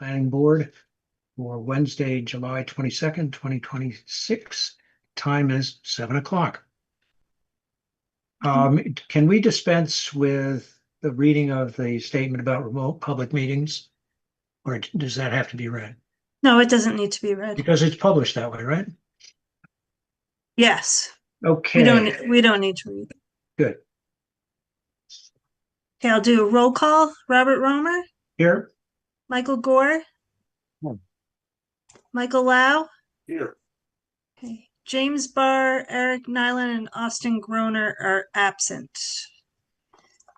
Planning Board for Wednesday, July 22nd, 2026. Time is 7 o'clock. Can we dispense with the reading of the statement about remote public meetings? Or does that have to be read? No, it doesn't need to be read. Because it's published that way, right? Yes, Okay, we don't need to read. good. Okay, I'll do a roll call. Robert Romer, Here, Michael Gore, Michael Lau, Here. okay. James Barr, Eric Nyland, and Austin Groner are absent.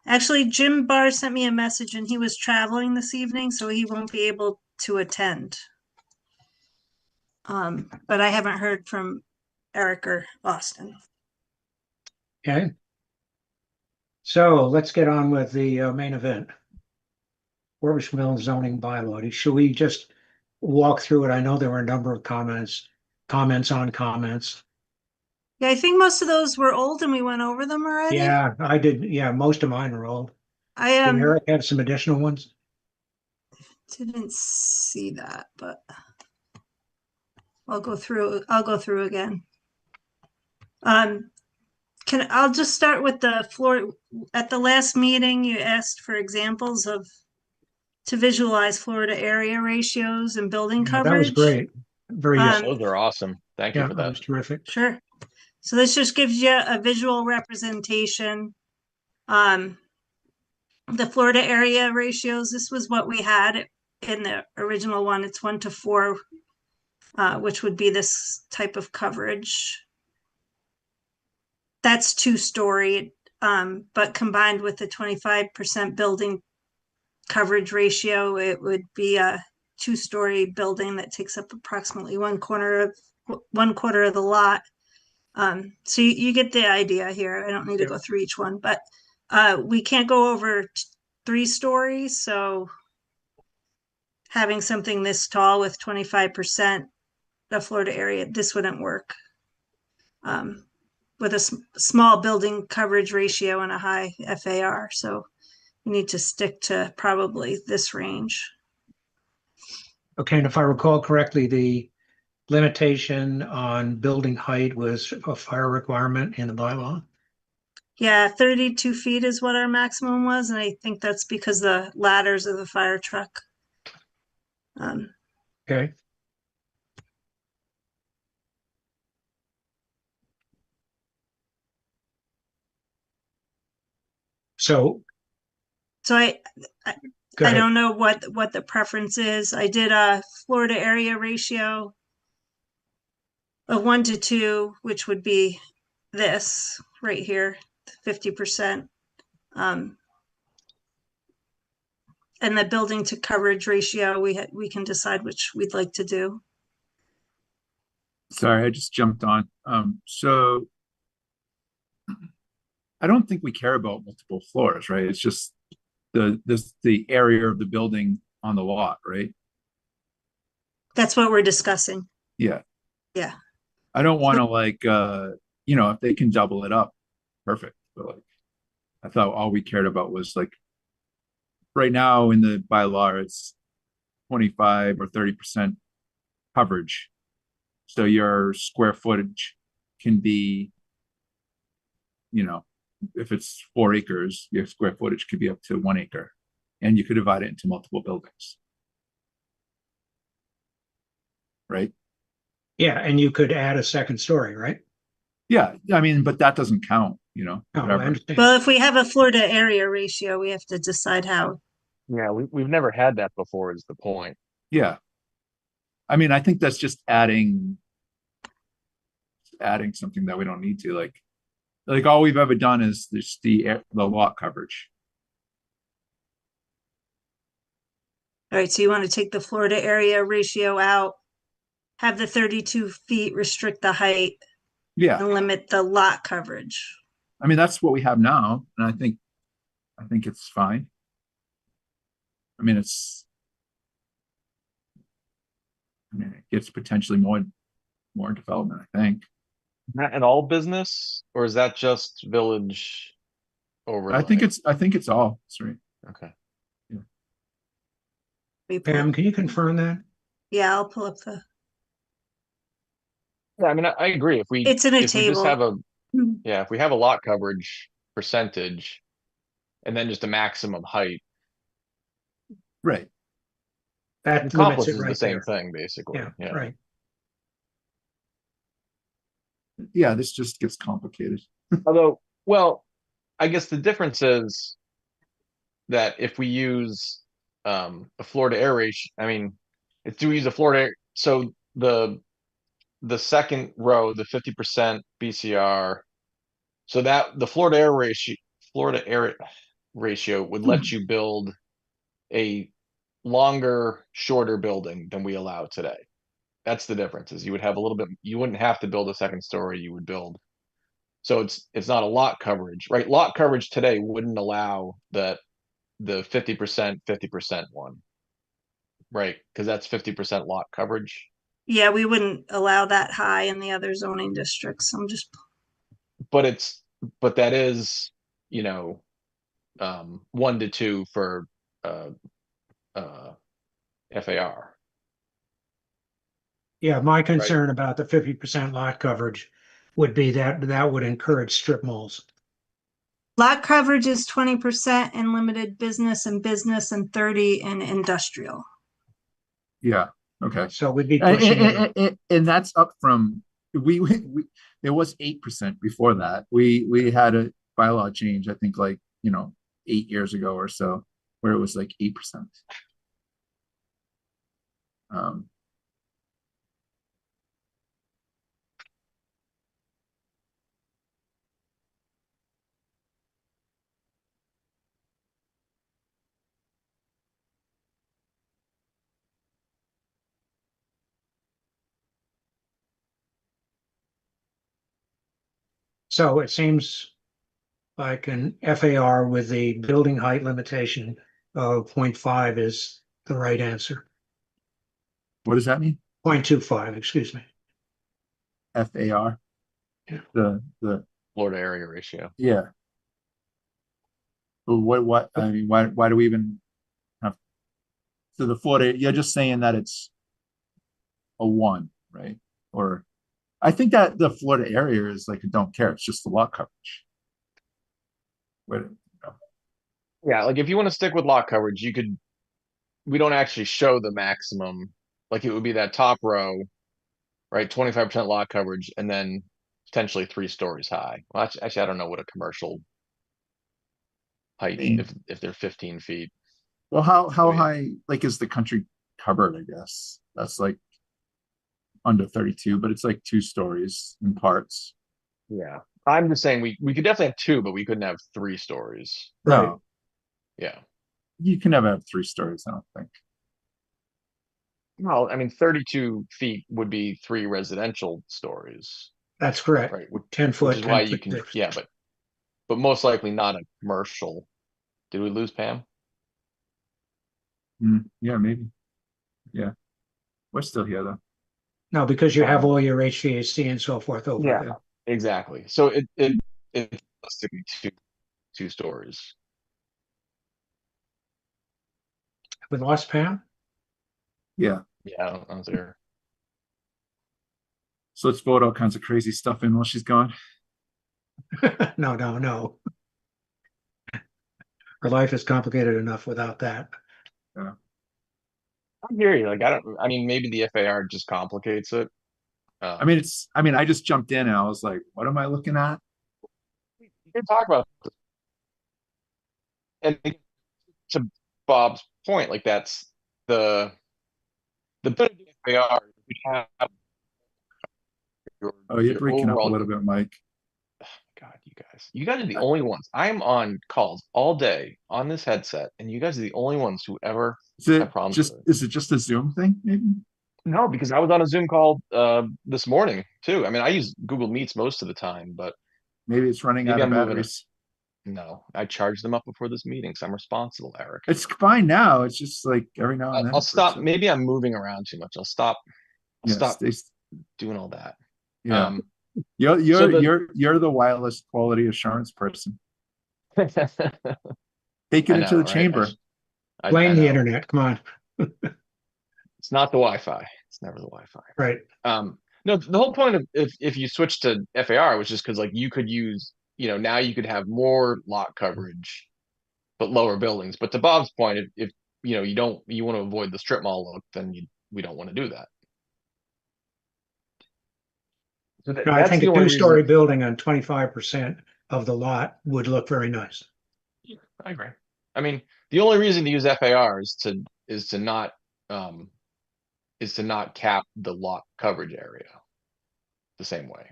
Actually, Jim Barr sent me a message and he was traveling this evening, so he won't be able to attend. But I haven't heard from Eric or Austin. okay. So let's get on with the main event. Orvish Mill zoning bylaw. Should we just walk through it? I know there were a number of comments on comments. Yeah, I think most of those were old and we went over them already. Yeah, I did. Yeah, most of mine are old. I Did Eric have some additional ones? didn't see that, but I'll go through again. I'll just start with the floor. At the last meeting, you asked for examples to visualize Florida area ratios and building Yeah, coverage. that was great. Very Those are awesome. Thank you for that was that. terrific. Sure. So this just gives you a visual representation. The Florida area ratios, this was what we had in the original one. It's 1:4, which would be this type of coverage. That's 2-story, but combined with the 25% building coverage ratio, it would be a 2-story building that takes up approximately one quarter of the lot. So you get the idea here. I don't need to go through each one, but we can't go over 3 stories. So having something this tall with 25% the Florida area, this wouldn't work. With a small building coverage ratio and a high FAR. So you need to stick to probably this range. Okay, and if I recall correctly, the limitation on building height was a fire requirement in the bylaw? Yeah, 32 feet is what our maximum was, and I think that's because the ladders of the fire truck. Okay. So I go ahead. don't know what the preference is. I did a Florida area ratio of 1:2, which would be this right here, 50%. And the building to coverage ratio, we can decide which we'd like to do. Sorry, I just jumped on. So I don't think we care about multiple floors, right? It's just the area of the building on the lot, right? That's what we're discussing. Yeah. Yeah. I don't want to if they can double it up, perfect. But I thought all we cared about was right now in the bylaw, it's 25 or 30% coverage. So your square footage can be, if it's 4 acres, your square footage could be up to 1 acre, and you could divide it into multiple buildings. Right? Yeah, and you could add a second story, right? Yeah, I mean, but that doesn't count, Oh, whatever. I understand. Well, if we have a Florida area ratio, we have to decide how. Yeah, we've never had that before is the point. Yeah. I mean, I think that's just adding something that we don't need to. Like all we've ever done is the lot coverage. All right, so you want to take the Florida area ratio out, have the 32 feet restrict the height, Yeah. and limit the lot coverage. I mean, that's what we have now, and I think it's fine. I mean, it gets potentially more development, I think. That in all business, or is that just village overlay? I think it's all. Sorry. Okay. But report. Pam, can you confirm that? Yeah, I'll pull up the, Yeah, I mean, I agree. If we, it's in a if we just have table. a, yeah, if we have a lot coverage percentage and then just a maximum height, Right. That limits accomplish it is the right same there. thing, basically. Yeah, Yeah. right. Yeah, this just gets complicated. Although, well, I guess the difference is that if we use a floor to air ratio, I mean, if do we use a floor to air, so the second row, the 50% BCR, so that the floor to air ratio would let you build a longer, shorter building than we allow today. That's the difference, is you would have a little bit, you wouldn't have to build a second story, you would build. So it's not a lot coverage, right? Lot coverage today wouldn't allow the 50% one, right? Because that's 50% lot coverage. Yeah, we wouldn't allow that high in the other zoning districts. I'm just, But but that is, you know, 1 to 2 for uh FAR. Yeah, my concern about the 50% lot coverage would be that that would encourage strip malls. lot coverage is 20% in limited business and 30 in industrial. Yeah. Okay. So we'd be And, pushing it. and that's up from we there was 8% before that. We had a bylaw change, I think, like 8 years ago or so, where it was like 8%. So it seems like an FAR with the building height limitation of 0.5 is the right answer. What does that mean? 0.25, excuse me. FAR. Yeah. The Floor to area ratio. yeah. But what I mean, why do we even have so the floor to, you're just saying that it's a 1, right? Or I think that the floor to area is like a don't care, it's just the lot coverage. Wait, Yeah, like if you want to stick with lot coverage, you could, we don't actually show the maximum. Like it would be that top row, right? 25% lot coverage and then potentially 3 stories high. Well, actually, I don't know what a commercial height, mean- if they're 15 feet. well, how Wait. high like is the country covered? I guess that's like under 32, but it's like 2 stories in parts. Yeah. I'm just saying we could definitely have 2, but we couldn't have 3 stories. Right. No, Yeah. you can never have 3 stories, I don't think. Well, I mean, 32 feet would be 3 residential stories, That's correct. right? 10 Which foot, is why 10 you foot can, difference. yeah, but most likely not a commercial. Did we lose Pam? Yeah, maybe. Yeah, we're still here though. No, because you have all your HVAC and so forth over Yeah. there. Exactly. So it's realistically 2 stories. We lost Pam? Yeah, Yeah, I don't there. so let's vote all kinds of crazy stuff in while she's gone. No, no, no. Her life is complicated enough without that. I hear you. Like I mean, maybe the FAR just complicates it. I mean, I just jumped in and I was like, what am I looking at? We can talk about this. And to Bob's point, like that's the benefit of FAR. We have Oh, you're your breaking up a overall. little bit, Mike. God, you guys are the only ones. I'm on calls all day on this headset, and you guys are the only ones who ever Is it have problems just with it. is it just a Zoom thing, maybe? No, because I was on a Zoom call this morning too. I mean, I use Google Meets most of the time, but Maybe it's running out maybe of I'm moving it. batteries. No, I charged them up before this meeting, so I'm responsible, Eric. It's fine now. It's just like every now and then. I'll it stop. breaks up. Maybe I'm moving around too much. I'll stop Yeah, stop stay, doing all that. yeah. You're so the- you're the wireless quality assurance person. I Take it into know, the right? chamber. Blame the know. internet. Come on. It's not the Wi-Fi. It's never the Wi-Fi. Right. No, the whole point of if you switch to FAR was just because like you could use, now you could have more lot coverage, but lower buildings. But to Bob's point, if you want to avoid the strip mall look, then we don't want to do that. So No, I that's think the a only two-story reason. building on 25% of the lot would look very nice. I agree. I mean, the only reason to use FAR is to not um is to not cap the lot coverage area the same way.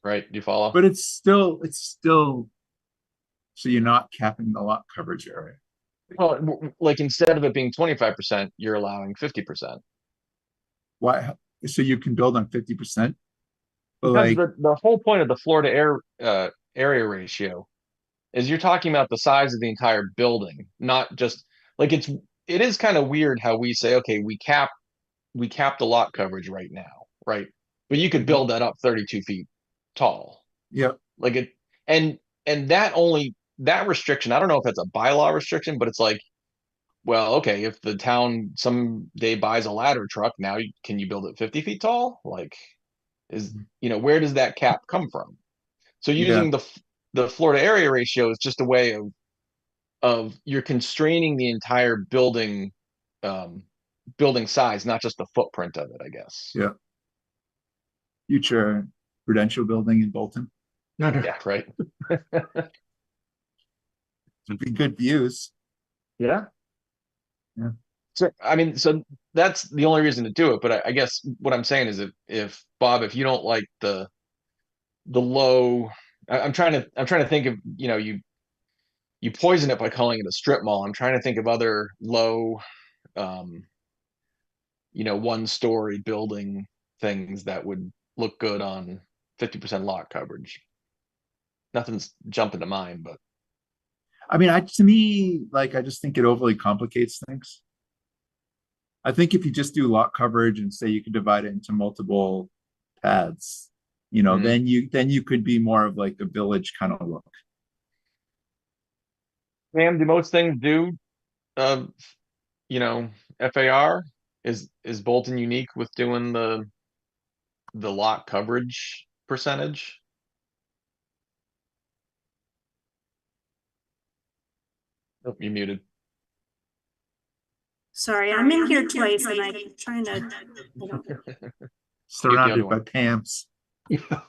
Right? Do you follow? But it's still so you're not capping the lot coverage area. Well, like instead of it being 25%, you're allowing 50%. Why? So you can build on 50%, but Because like, the whole point of the floor to area ratio is you're talking about the size of the entire building, not just like it is kind of weird how we say, okay, we cap the lot coverage right now, right? But you could build that up 32 feet tall. yeah, Like it and that restriction, I don't know if it's a bylaw restriction, but it's like, well, okay, if the town someday buys a ladder truck, now can you build it 50 feet tall? Like where does that cap come from? So yeah, using the floor to area ratio is just a way of you're constraining the entire building size, not just the footprint of it, I guess. yeah. Future Prudential building in Bolton. No, no. Yeah, right. It'd be good views. Yeah. Yeah. So I mean, so that's the only reason to do it. But I guess what I'm saying is if Bob, if you don't like the low, I'm trying to think of, you poison it by calling it a strip mall. I'm trying to think of other low, 1-story building things that would look good on 50% lot coverage. Nothing's jumping to mind, but I mean, to me, like, I just think it overly complicates things. I think if you just do lot coverage and say you could divide it into multiple pads, Mhm. then you could be more of like a village kind of look. Sam, do most things do uh, FAR? Is Bolton unique with doing the lot coverage percentage? Oh, you muted. Sorry, I'm in here twice and I'm trying to. Surrounded other by one. Pams. Yeah,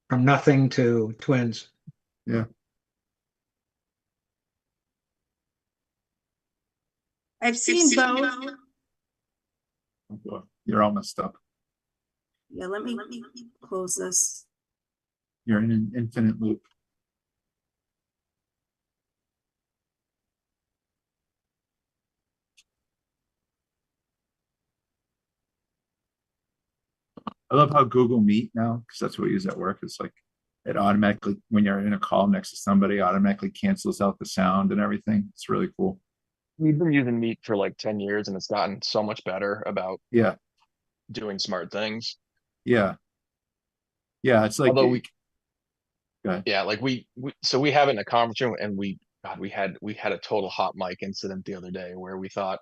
from nothing to twins. Yeah. I've seen both. You're all messed up. Yeah, let me close this. You're in an infinite loop. I love how Google Meet now, because that's what we use at work. It's like it automatically, when you're in a call next to somebody, automatically cancels out the sound and everything. It's really cool. We've been using Meet for like 10 years and it's gotten so much better about Yeah, doing smart things. yeah, yeah. It's like, Although go ahead. yeah, like so we have it in a conference room and we had a total hot mic incident the other day where we thought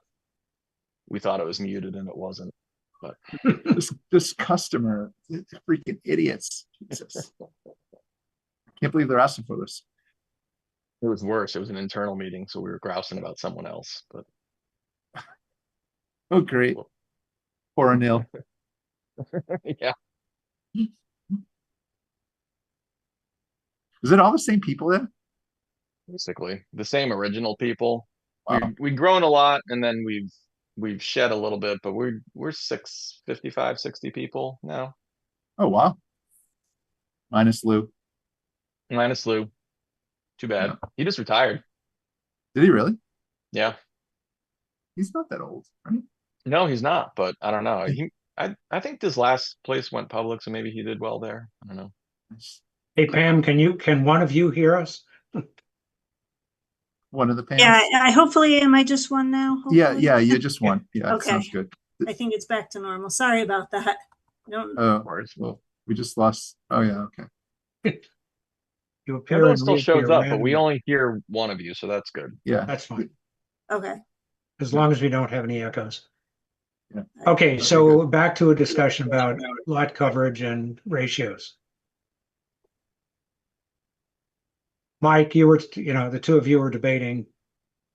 it was muted and it wasn't. But this customer, freaking idiots. Jesus. I can't believe they're asking for this. it was worse. It was an internal meeting, so we were grousing about someone else. But Oh, great. 4-0. yeah, Is it all the same people there? basically the same original people. Wow. We've grown a lot and then we've shed a little bit, but we're 55, 60 people now. Oh, wow. Minus Lou. Minus Lou. Too bad. Yeah. He just retired. Did he really? Yeah. He's not that old, right? No, he's not, but I don't know. I think this last place went public, so maybe he did well there. I don't know. Hey, Pam, can one of you hear us? One of the Pams? Yeah, hopefully, am I just one now? Yeah, Hopefully? yeah, you just won. Yeah, Okay. sounds good. I think it's back to normal. Sorry about that. Oh, Words. well, we just lost. Oh, yeah, okay. You appear Everyone and still reappear shows up, but we randomly. only hear one of you, so that's good. Yeah. That's fine, Okay. as long as we don't have any echoes. Yeah. Okay, Okay, so back to a discussion about lot coverage and ratios. Mike, you were, the two of you were debating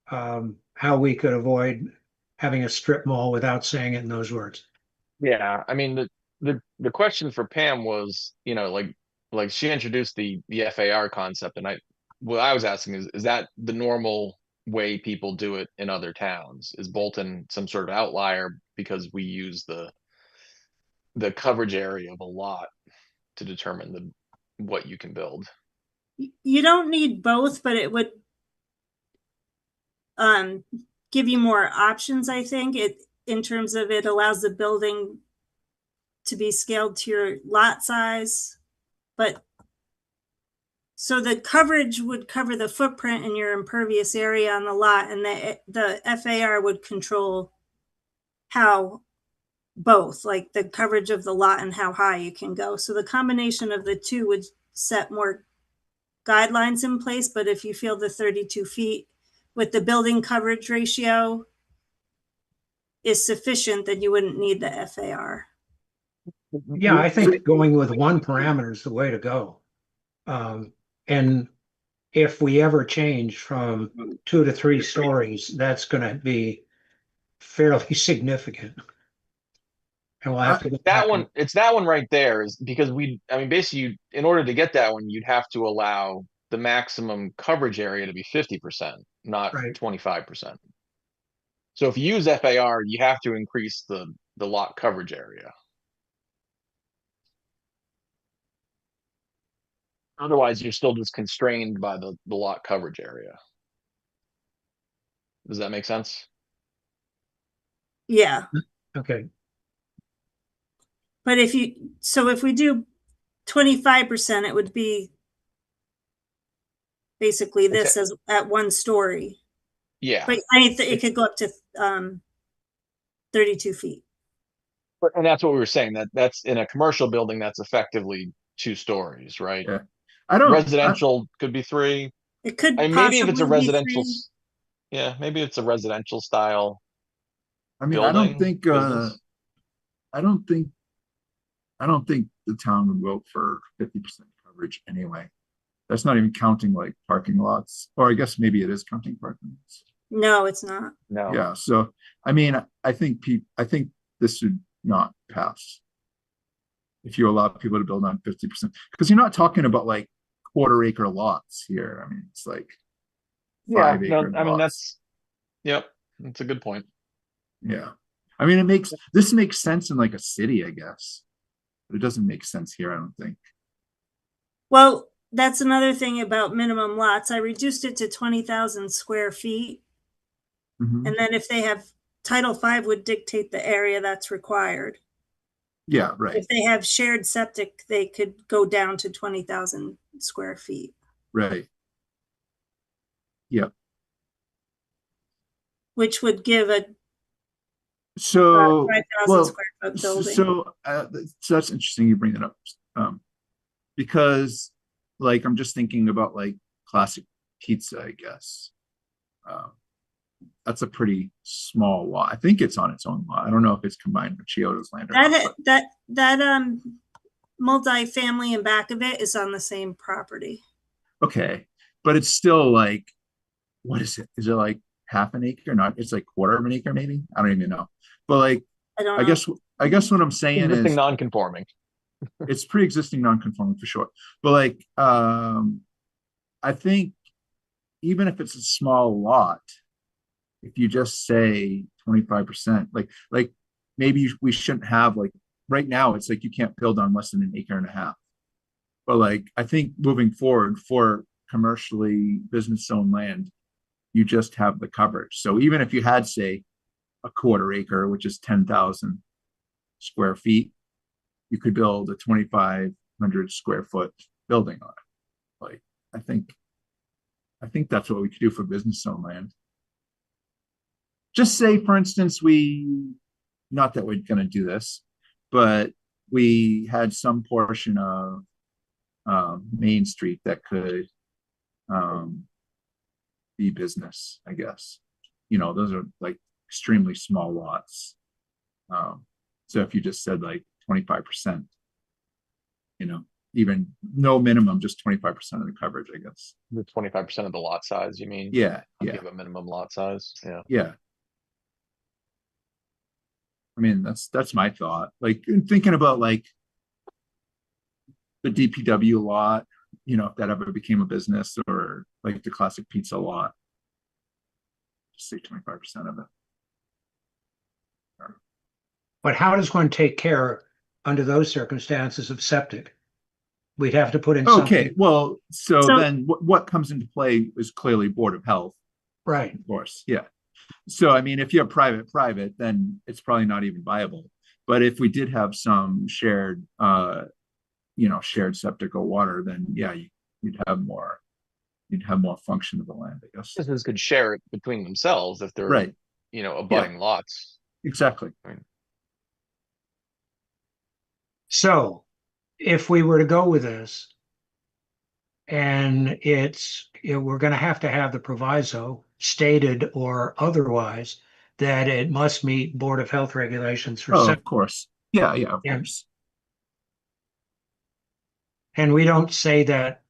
how we could avoid having a strip mall without saying it in those words. Yeah, I mean the question for Pam was, like she introduced the FAR concept, and what I was asking is that the normal way people do it in other towns? Is Bolton some sort of outlier because we use the coverage area of a lot to determine what you can build? You don't need both, but it would give you more options, I think. In terms of it allows the building to be scaled to your lot size, but so the coverage would cover the footprint in your impervious area on the lot, and the FAR would control how both, like the coverage of the lot and how high you can go. So the combination of the two would set more guidelines in place. But if you feel the 32 feet with the building coverage ratio is sufficient, then you wouldn't need the FAR. Yeah, I think going with one parameter is the way to go. And if we ever change from 2 to 3 stories, that's going to be fairly significant. And we'll have to go back and- It's that one right there, is because basically in order to get that one, you'd have to allow the maximum coverage area to be 50%, not Right. 25%. So if you use FAR, you have to increase the lot coverage area. Otherwise, you're still just constrained by the lot coverage area. Does that make sense? Yeah. Okay, But if we do 25%, it would be basically this as at 1 story. Yeah. But it could go up to 32 feet. And that's what we were saying, that's in a commercial building, that's effectively 2 stories, right? Yeah. Residential could be 3. It could Maybe if it's a possibly be residential, 3. yeah, maybe it's a residential style I mean, building. Business. I don't think the town would vote for 50% coverage anyway. That's not even counting like parking lots, or I guess maybe it is counting parking lots. No, it's not. No. Yeah, so I mean, I think this would not pass if you allow people to build on 50%, because you're not talking about like quarter-acre lots here. I mean, it's like 5-acre lots. Yep, that's a good point. Yeah, I mean, this makes sense in like a city, I guess, but it doesn't make sense here, I don't think. Well, that's another thing about minimum lots. I reduced it to 20,000 square feet. Mhm. And then if they have Title V would dictate the area that's required. Yeah, right, If they have shared septic, they could go down to 20,000 square feet. right. Yep. Which would give a So 5,000 square foot building. so that's interesting you bring that up, because like I'm just thinking about like Classic Pizza, I guess. That's a pretty small lot. I think it's on its own lot. I don't know if it's combined with Chiodo's land or not. That multi-family in back of it is on the same property. Okay, but it's still like, what is it? Is it like half an acre? Not, it's like quarter of an acre, maybe. I don't even know. But like, I don't know. I guess what I'm saying Existing is non-conforming. it's pre-existing non-conforming for sure. But like, I think even if it's a small lot, if you just say 25%, like maybe we shouldn't have, like right now it's like you can't build on less than an acre and a half. But like I think moving forward for commercially business zone land, you just have the coverage. So even if you had, say, a quarter acre, which is 10,000 square feet, you could build a 2,500 square foot building on it. Like I think that's what we could do for business zone land. Just say, for instance, not that we're going to do this, but we had some portion of Main Street that could be business, I guess. Those are like extremely small lots. So if you just said like 25%, even no minimum, just 25% of the coverage, I guess. The 25% of the lot size, you mean? Yeah, You yeah, have a minimum lot size, yeah. yeah. I mean, that's my thought. Like thinking about like the DPW lot, if that ever became a business, or like the classic pizza lot, just say 25% of it. But how does one take care under those circumstances of septic? We'd have to put in Okay, something, well, so So- then what comes into play is clearly Board of Health, right? of course. Yeah. So I mean, if you're private, then it's probably not even viable. But if we did have some shared, shared septic or water, then yeah, you'd have more function of the land, I guess. Businesses could share it between themselves if they're, Right. abutting lots. Exactly. So if we were to go with this, and we're going to have the proviso stated or otherwise that it must meet Board of Health regulations for Oh, septic. of course. Yeah, of Yeah. course. And we don't say that.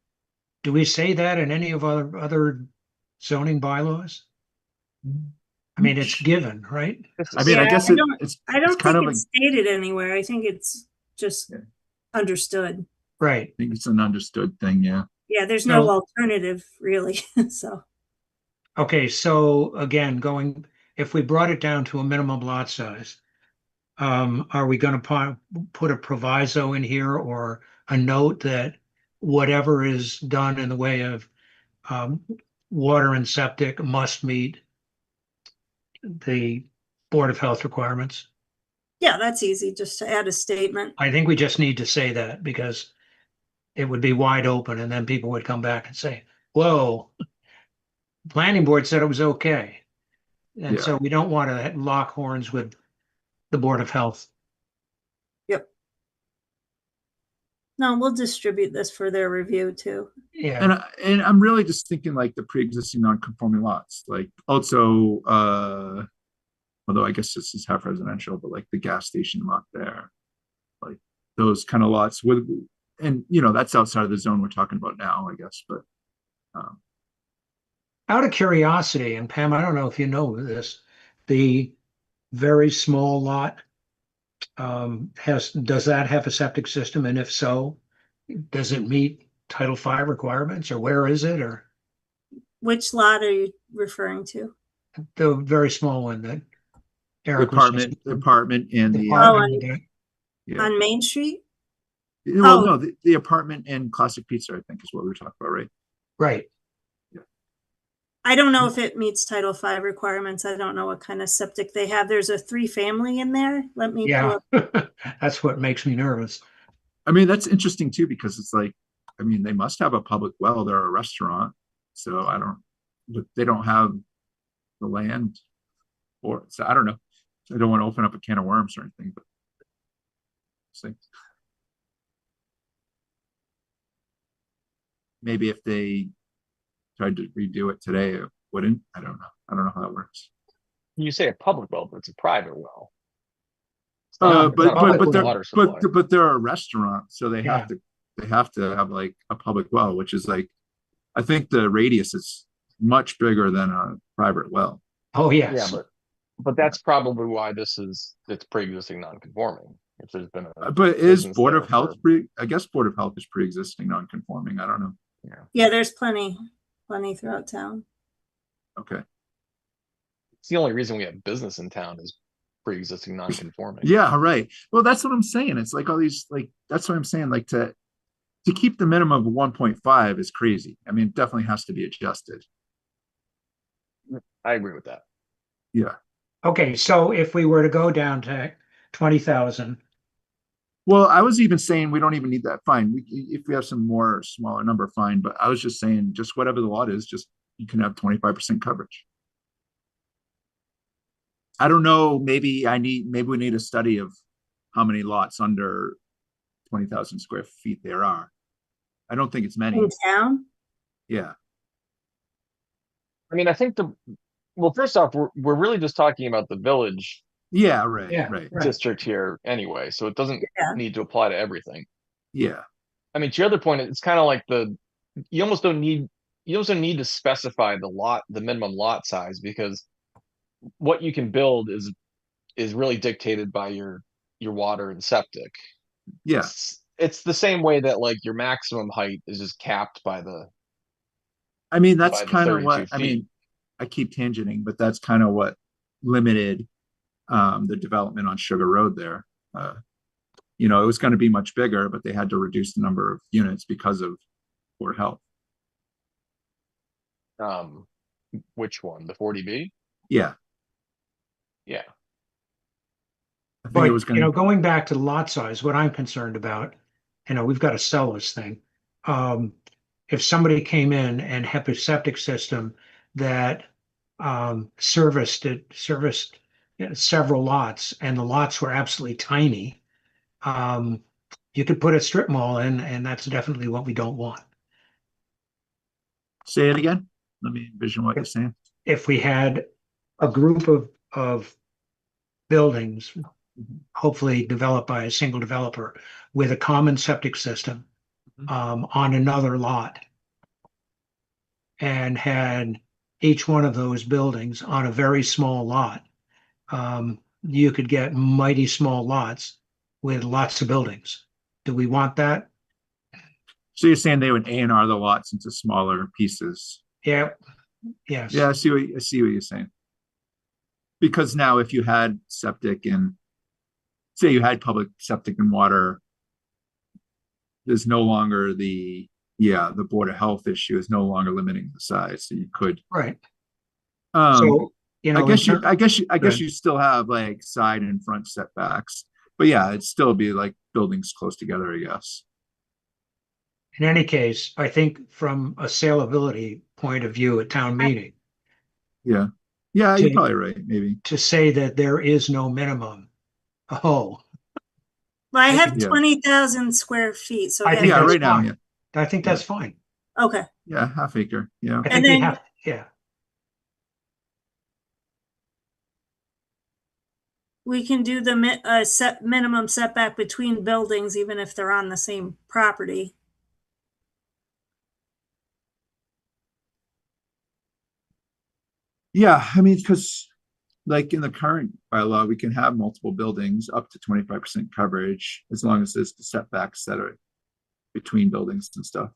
Do we say that in any of our other zoning bylaws? I mean, it's given, right? I mean, I guess I it's don't kind think of it's stated anywhere. I think it's just Yeah. understood. Right. I think it's an understood thing. Yeah. Yeah, there's no So- alternative really. So Okay, so again, if we brought it down to a minimum lot size, are we gonna put a proviso in here or a note that whatever is done in the way of water and septic must meet the Board of Health requirements? yeah, that's easy just to add a statement. I think we just need to say that because it would be wide open and then people would come back and say, whoa, planning board said it was okay. And Yeah. so we don't want to lock horns with the Board of Health. Yep. No, we'll distribute this for their review too. Yeah, And I'm really just thinking like the pre-existing non-conforming lots, like also although I guess this is half residential, but like the gas station lot there, like those kind of lots with, and that's outside of the zone we're talking about now, I guess. But out of curiosity, and Pam, I don't know if you know this, the very small lot does that have a septic system? And if so, does it meet Title V requirements or where is it? Or Which lot are you referring to? the very small one that Eric was apartment and the the apartment that- yeah. On Main Street? Well, Oh. no, the apartment and classic pizza, I think, is what we were talking about, right? right. I don't know if it meets Title V requirements. I don't know what kind of septic they have. There's a 3-family in there. Let me pull Yeah, up. that's what makes me nervous. I mean, that's interesting too, because it's like, I mean, they must have a public well. They're a restaurant, so but they don't have the land, or so I don't know. I don't want to open up a can of worms or anything, but see. Maybe if they tried to redo it today, it wouldn't. I don't know. I don't know how that works. You say a public well, but it's a private well. It's not- it's But not a public public they're water supply. but they're a restaurant, so they Yeah. have to have like a public well, which is like, I think the radius is much bigger than a private well. Oh, Yeah, yes. but that's probably why it's pre-existing non-conforming. If there's been a But is business Board there of Health for- I guess Board of Health is pre-existing non-conforming. I don't know. Yeah, there's plenty throughout town. Okay. It's the only reason we have business in town is pre-existing non-conforming. Yeah, right. Well, that's what I'm saying. It's like all these, like, that's what I'm saying. Like to keep the minimum of 1.5 is crazy. I mean, it definitely has to be adjusted. I agree with that. Yeah. Okay, so if we were to go down to 20,000, Well, I was even saying we don't even need that. Fine. If we have some more smaller number, fine. But I was just saying, just whatever the lot is, just you can have 25% coverage. I don't know. Maybe we need a study of how many lots under 20,000 square feet there are. I don't think it's many. In town? Yeah. I mean, I think well, first off, we're really just talking about the village Yeah, right, Yeah. right. Right. district here anyway, so it doesn't Yeah. need to apply to everything. Yeah. I mean, to your other point, it's kind of like you almost don't need to specify the minimum lot size, because what you can build is really dictated by your water and septic. Yeah. It's the same way that like your maximum height is just capped by the I mean, that's by the kind of 32 what, I feet. mean, I keep tangenting, but that's kind of what limited the development on Sugar Road there. You know, it was going to be much bigger, but they had to reduce the number of units because of poor health. Which one? The 40B? Yeah. Yeah. I think But, it was going to, going back to lot size, what I'm concerned about, we've got to sell this thing. If somebody came in and had a septic system that serviced several lots, and the lots were absolutely tiny, you could put a strip mall in, and that's definitely what we don't want. say it again. Let me envision what you're saying. If we had a group of buildings, hopefully developed by a single developer with a common septic system on another lot, and had each one of those buildings on a very small lot, you could get mighty small lots with lots of buildings. Do we want that? So you're saying they would A&R the lots into smaller pieces. Yeah. Yes. Yeah, I see what you're saying. Because now if you had septic and say you had public septic and water, there's no longer the Board of Health issue is no longer limiting the size. So you could Right. um So, I guess you still have like side and front setbacks. But yeah, it'd still be like buildings close together, I guess. in any case, I think from a saleability point of view at town meeting, Yeah. Yeah, To- you're probably right, maybe. to say that there is no minimum, Well, I have Yeah. 20,000 square feet, so I yeah. think Yeah, that's right now, fine. yeah. I think that's fine. Okay. Yeah, half acre. Yeah. I And think we then- have, yeah. We can do the minimum setback between buildings, even if they're on the same property. Yeah, I mean, because like in the current bylaw, we can have multiple buildings up to 25% coverage as long as there's the setbacks that are between buildings and stuff.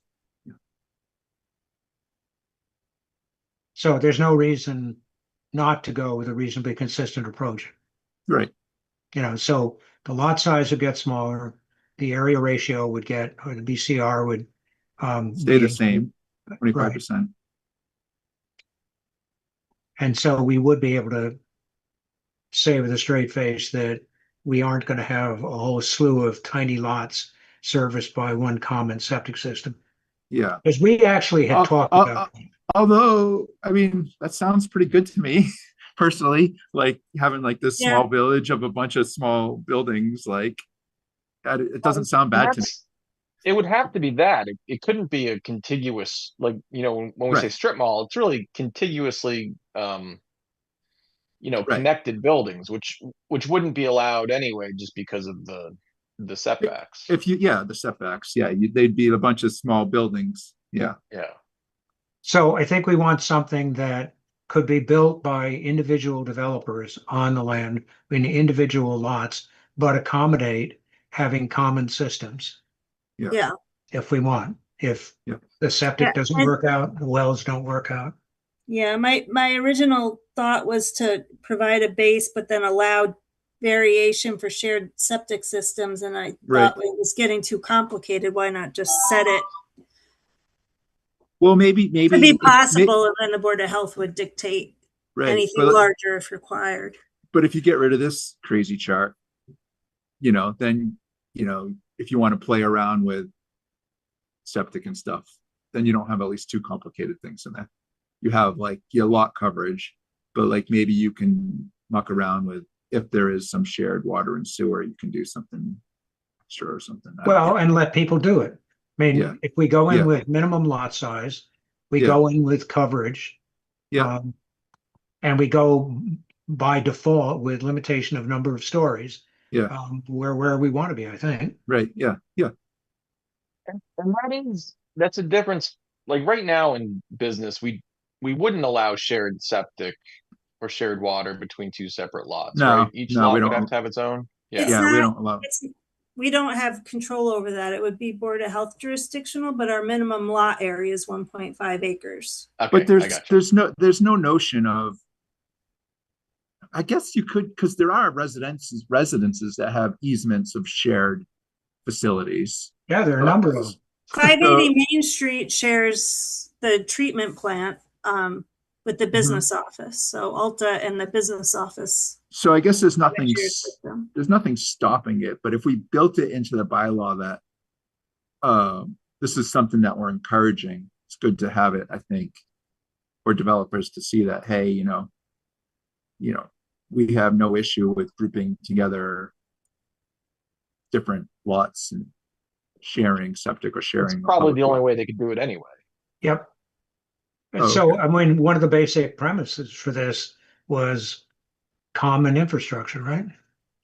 So there's no reason not to go with a reasonably consistent approach. Right. So the lot size would get smaller, the area ratio would get, or the BCR would Stay be- the same, 25%. And so we would be able to say with a straight face that we aren't going to have a whole slew of tiny lots serviced by one common septic system. Yeah. Because we actually had talked about, Although, I mean, that sounds pretty good to me personally, like having like this Yeah. small village of a bunch of small buildings, like it doesn't sound bad to me. It would have to be that. It couldn't be a contiguous, like, when we say Right. strip mall, it's really contiguously, Right. connected buildings, which wouldn't be allowed anyway, just because of the setbacks. The setbacks, they'd be a bunch of small buildings. Yeah. Yeah. so I think we want something that could be built by individual developers on the land in individual lots, but accommodate having common systems Yeah. if we want. If Yeah. the septic Yeah, doesn't and- work out, the wells don't work out. Yeah, my original thought was to provide a base, but then allow variation for shared septic systems, and I Right. thought it was getting too complicated. Why not just set it? Well, maybe To be it may- possible, and then the Board of Health would dictate right. anything But, larger if required. but if you get rid of this crazy chart, then if you want to play around with septic and stuff, then you don't have at least two complicated things in there. You have like your lot coverage, but like maybe you can muck around with if there is some shared water and sewer, you can do something extra or something. Well, and let people do it. I Yeah. mean, if we go in Yeah. with minimum lot size, we Yeah. go in with coverage. Yeah. And we go by default with limitation of number of stories. Yeah. Where we want to be, I think. Right. Yeah. Yeah. And that's a difference. Like right now in business, we wouldn't allow shared septic or shared water between two separate lots, right? No, Each no, we lot would have don't. to have its own. It's Yeah. Yeah, we not, don't allow. it's, we don't have control over that. It would be Board of Health jurisdictional, but our minimum lot area is 1.5 acres. Okay, But I got you. there's no notion of. I guess you could, because there are residences that have easements of shared facilities. Yeah, there are a number of them. 580 Main Street shares the treatment plant with the business office. So Alta and the business office So I guess there's nothing shares with them. there's nothing stopping it. But if we built it into the bylaw that this is something that we're encouraging, it's good to have it, I think, for developers to see that, hey, we have no issue with grouping together different lots and sharing septic or sharing. It's probably the only public way they could do it anyway. Yep. And Oh, so, okay. I mean, one of the basic premises for this was common infrastructure, right?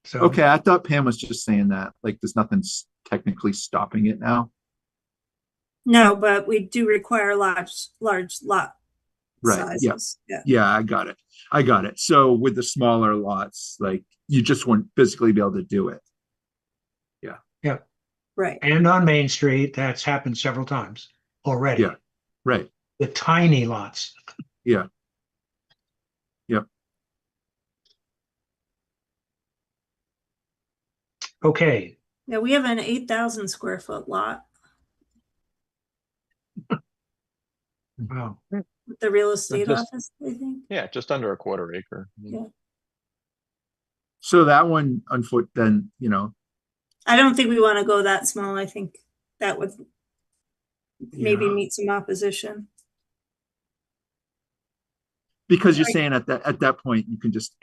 So, Okay, I thought Pam was just saying that, like, there's nothing technically stopping it now. No, but we do require large lot Right, yeah. sizes. Yeah. Yeah, I got it. So with the smaller lots, like, you just wouldn't physically be able to do it. Right. and on Main Street, that's happened several times already. Yeah. Right, The tiny lots. yeah. Yep. Okay, Yeah, we have an 8,000 square foot lot wow. with the real estate just- office, I think. Yeah, just under a quarter acre. Yeah. So that one on foot, then, I don't think we want to go that small. I think that would maybe Yeah. meet some opposition. because you're Right. saying at that point, you can just,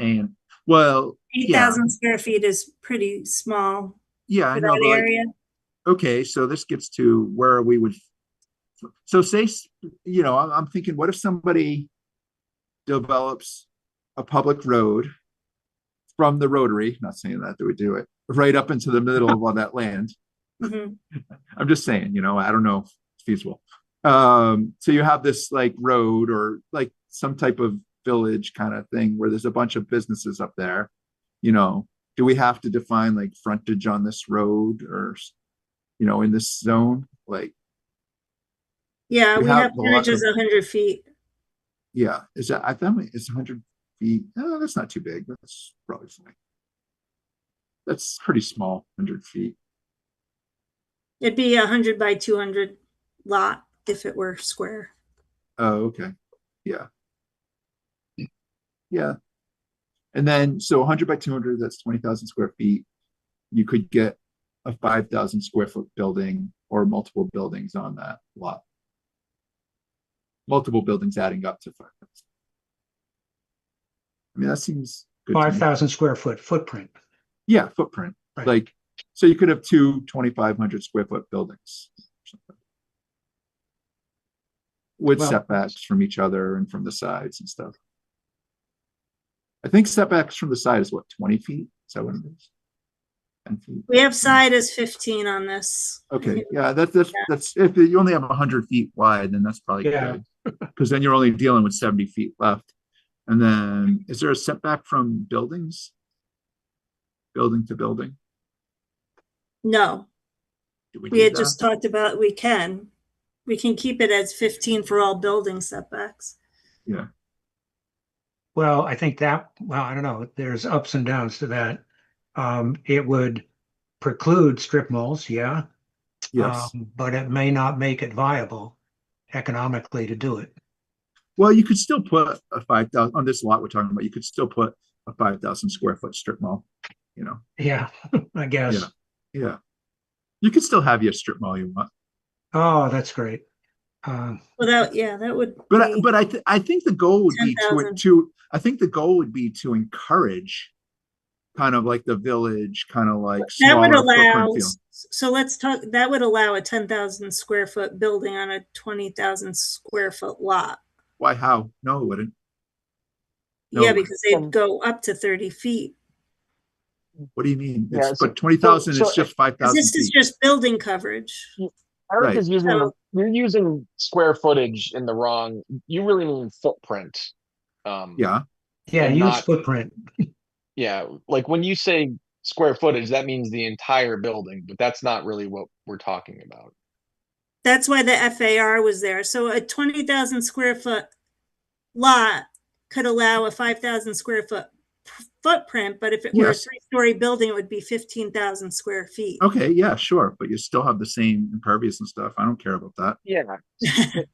well, 8,000 square feet is pretty small yeah, I for know, that but like, area. okay, so this gets to where we would, so say, I'm thinking, what if somebody develops a public road from the Rotary, not saying that they would do it, right up into the middle of all that land? Mhm. I'm just saying, I don't know if it's feasible. So you have this like road or like some type of village kind of thing where there's a bunch of businesses up there. Do we have to define like frontage on this road or, in this zone? Like, Yeah, We we have have the lot frontages of- 100 feet. yeah, I thought it's 100 feet. No, that's not too big. That's probably fine. That's pretty small, 100 feet. It'd be 100 by 200 lot if it were square. Oh, okay. Yeah. Yeah. And then, so 100 by 200, that's 20,000 square feet. You could get a 5,000 square foot building or multiple buildings on that lot. Multiple buildings adding up to 5,000. I mean, that seems good to me. 5,000 square foot footprint. Yeah, footprint. Right. Like, so you could have two 2,500 square foot buildings. With Well- setbacks from each other and from the sides and stuff. I think setbacks from the side is what, 20 feet? Is that what it is? 10 feet? We have side as 15 on this. Okay, yeah, that's if you only have 100 feet wide, then that's probably Yeah. good. Because then you're only dealing with 70 feet left. And then, is there a setback from buildings? Building to building? No, Do we need had that? just talked about we can keep it as 15 for all building setbacks. Yeah, Well, I think I don't know, there's ups and downs to that. It would preclude strip malls, yeah. yes. But it may not make it viable economically to do it. Well, you could still put a 5,000 on this lot we're talking about. You could still put a 5,000 square foot strip mall. Yeah, I guess. Yeah. Yeah, you could still have your strip mall you want, Oh, that's great. Well, that would but be, I think the goal would be 10,000. I think the goal would be to encourage kind of like the village, kind of like That would smaller allow, footprint feel. so let's talk, that would allow a 10,000 square foot building on a 20,000 square foot lot. Why? How? No, it wouldn't. Yeah, No. because they'd go up to 30 feet. What do you mean? Yeah, It's so- but 20,000 so- is just 'Cause 5,000 this is feet. just building coverage. Eric Right. is using So- you're using square footage in the wrong. You really mean footprint. Yeah. Yeah, And use not- footprint. Yeah, like when you say square footage, that means the entire building, but that's not really what we're talking about. That's why the FAR was there. So a 20,000 square foot lot could allow a 5,000 square foot footprint, but if it were a Yes. 3-story building, it would be 15,000 square feet. Okay. Yeah, sure. But you still have the same impervious and stuff. I don't care about that. Yeah.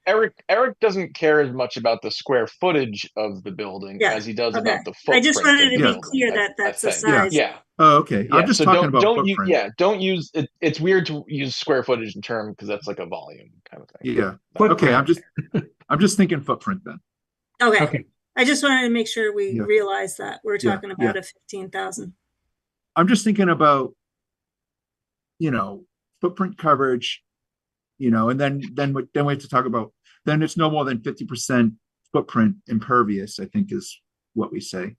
Eric doesn't care as much about the square footage of the building Yeah, as he does okay. about the footprint. I just wanted of to the be building, clear I- that I that's the think. size. Yeah. Oh, okay. I'm Yeah, just so talking about don't use footprint. don't use it. It's weird to use square footage in term because that's like a volume kind of thing. Yeah. Footprint. Okay. I'm just thinking footprint then. Okay. Okay, I just wanted to make sure we Yeah. realize that we're Yeah, talking about a 15,000. I'm just thinking about, footprint coverage, and then we have to talk about, then it's no more than 50% footprint impervious, I think is what we say.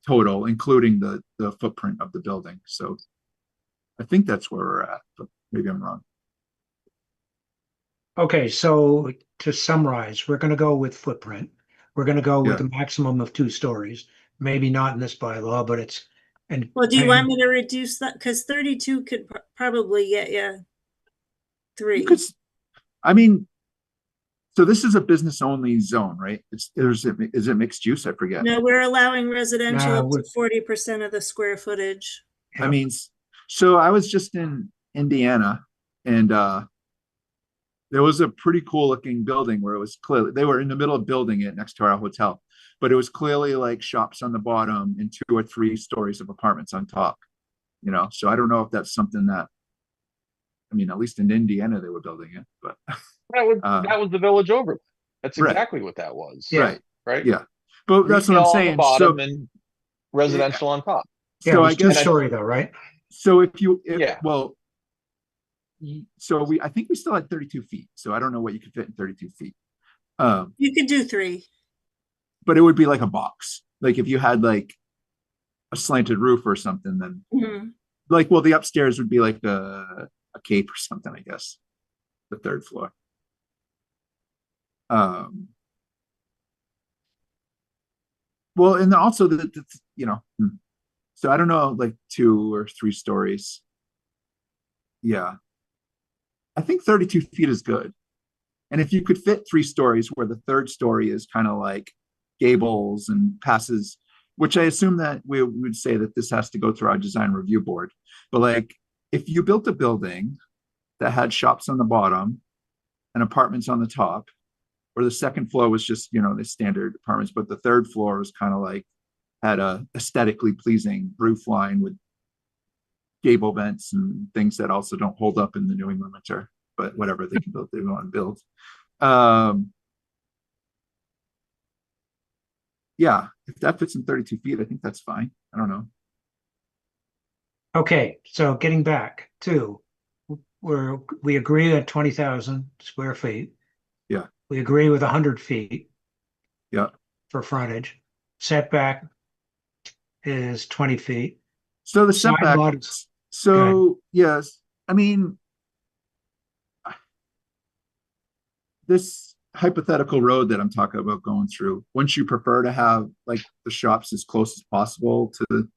Total, including the footprint of the building. So I think that's where we're at, but maybe I'm wrong. okay, so to summarize, we're gonna go with footprint. We're gonna go with Yeah. a maximum of 2 stories, maybe not in this bylaw, but it's, and. Well, do you want and- me to reduce that? Because 32 could probably get you 3. You could, I mean, so this is a business only zone, right? Is it mixed use? I forget. No, we're allowing residential Nah, up to we're- 40% of the square footage. I mean, so I was just in Indiana and there was a pretty cool looking building where it was clearly, they were in the middle of building it next to our hotel, but it was clearly like shops on the bottom and 2 or 3 stories of apartments on top, so I don't know if that's something that, I mean, at least in Indiana, they were building it, but That was the village overlay. That's Right. exactly what that was. Yeah. right. Right. Yeah. But that's what Retail I'm on the saying. bottom So, and residential on top. Yeah, it so I was 2 guess, story though, right? so Yeah. well, so I think we still had 32 feet. So I don't know what you could fit in 32 feet. You could do 3. But it would be like a box. Like if you had like a slanted roof or something, then Mhm. well, the upstairs would be like a cape or something, I guess. The 3rd floor. Well, and also so I don't know, like 2 or 3 stories. Yeah. I think 32 feet is good. And if you could fit 3 stories where the 3rd story is kind of like gables and passes, which I assume that we would say that this has to go through our design review board. But like, if you built a building that had shops on the bottom and apartments on the top, or the 2nd floor was just, the standard apartments, but the 3rd floor was kind of like, had a aesthetically pleasing roof line with gable vents and things that also don't hold up in the New England winter, but whatever they can build, they want to build. Yeah, if that fits in 32 feet, I think that's fine. I don't know. Okay, so getting back to, we agree at 20,000 square feet. Yeah. We agree with 100 feet. Yeah. For frontage. Setback is 20 feet. So the Side setback, lots- so yes, I mean, this hypothetical road that I'm talking about going through, wouldn't you prefer to have like the shops as close as possible to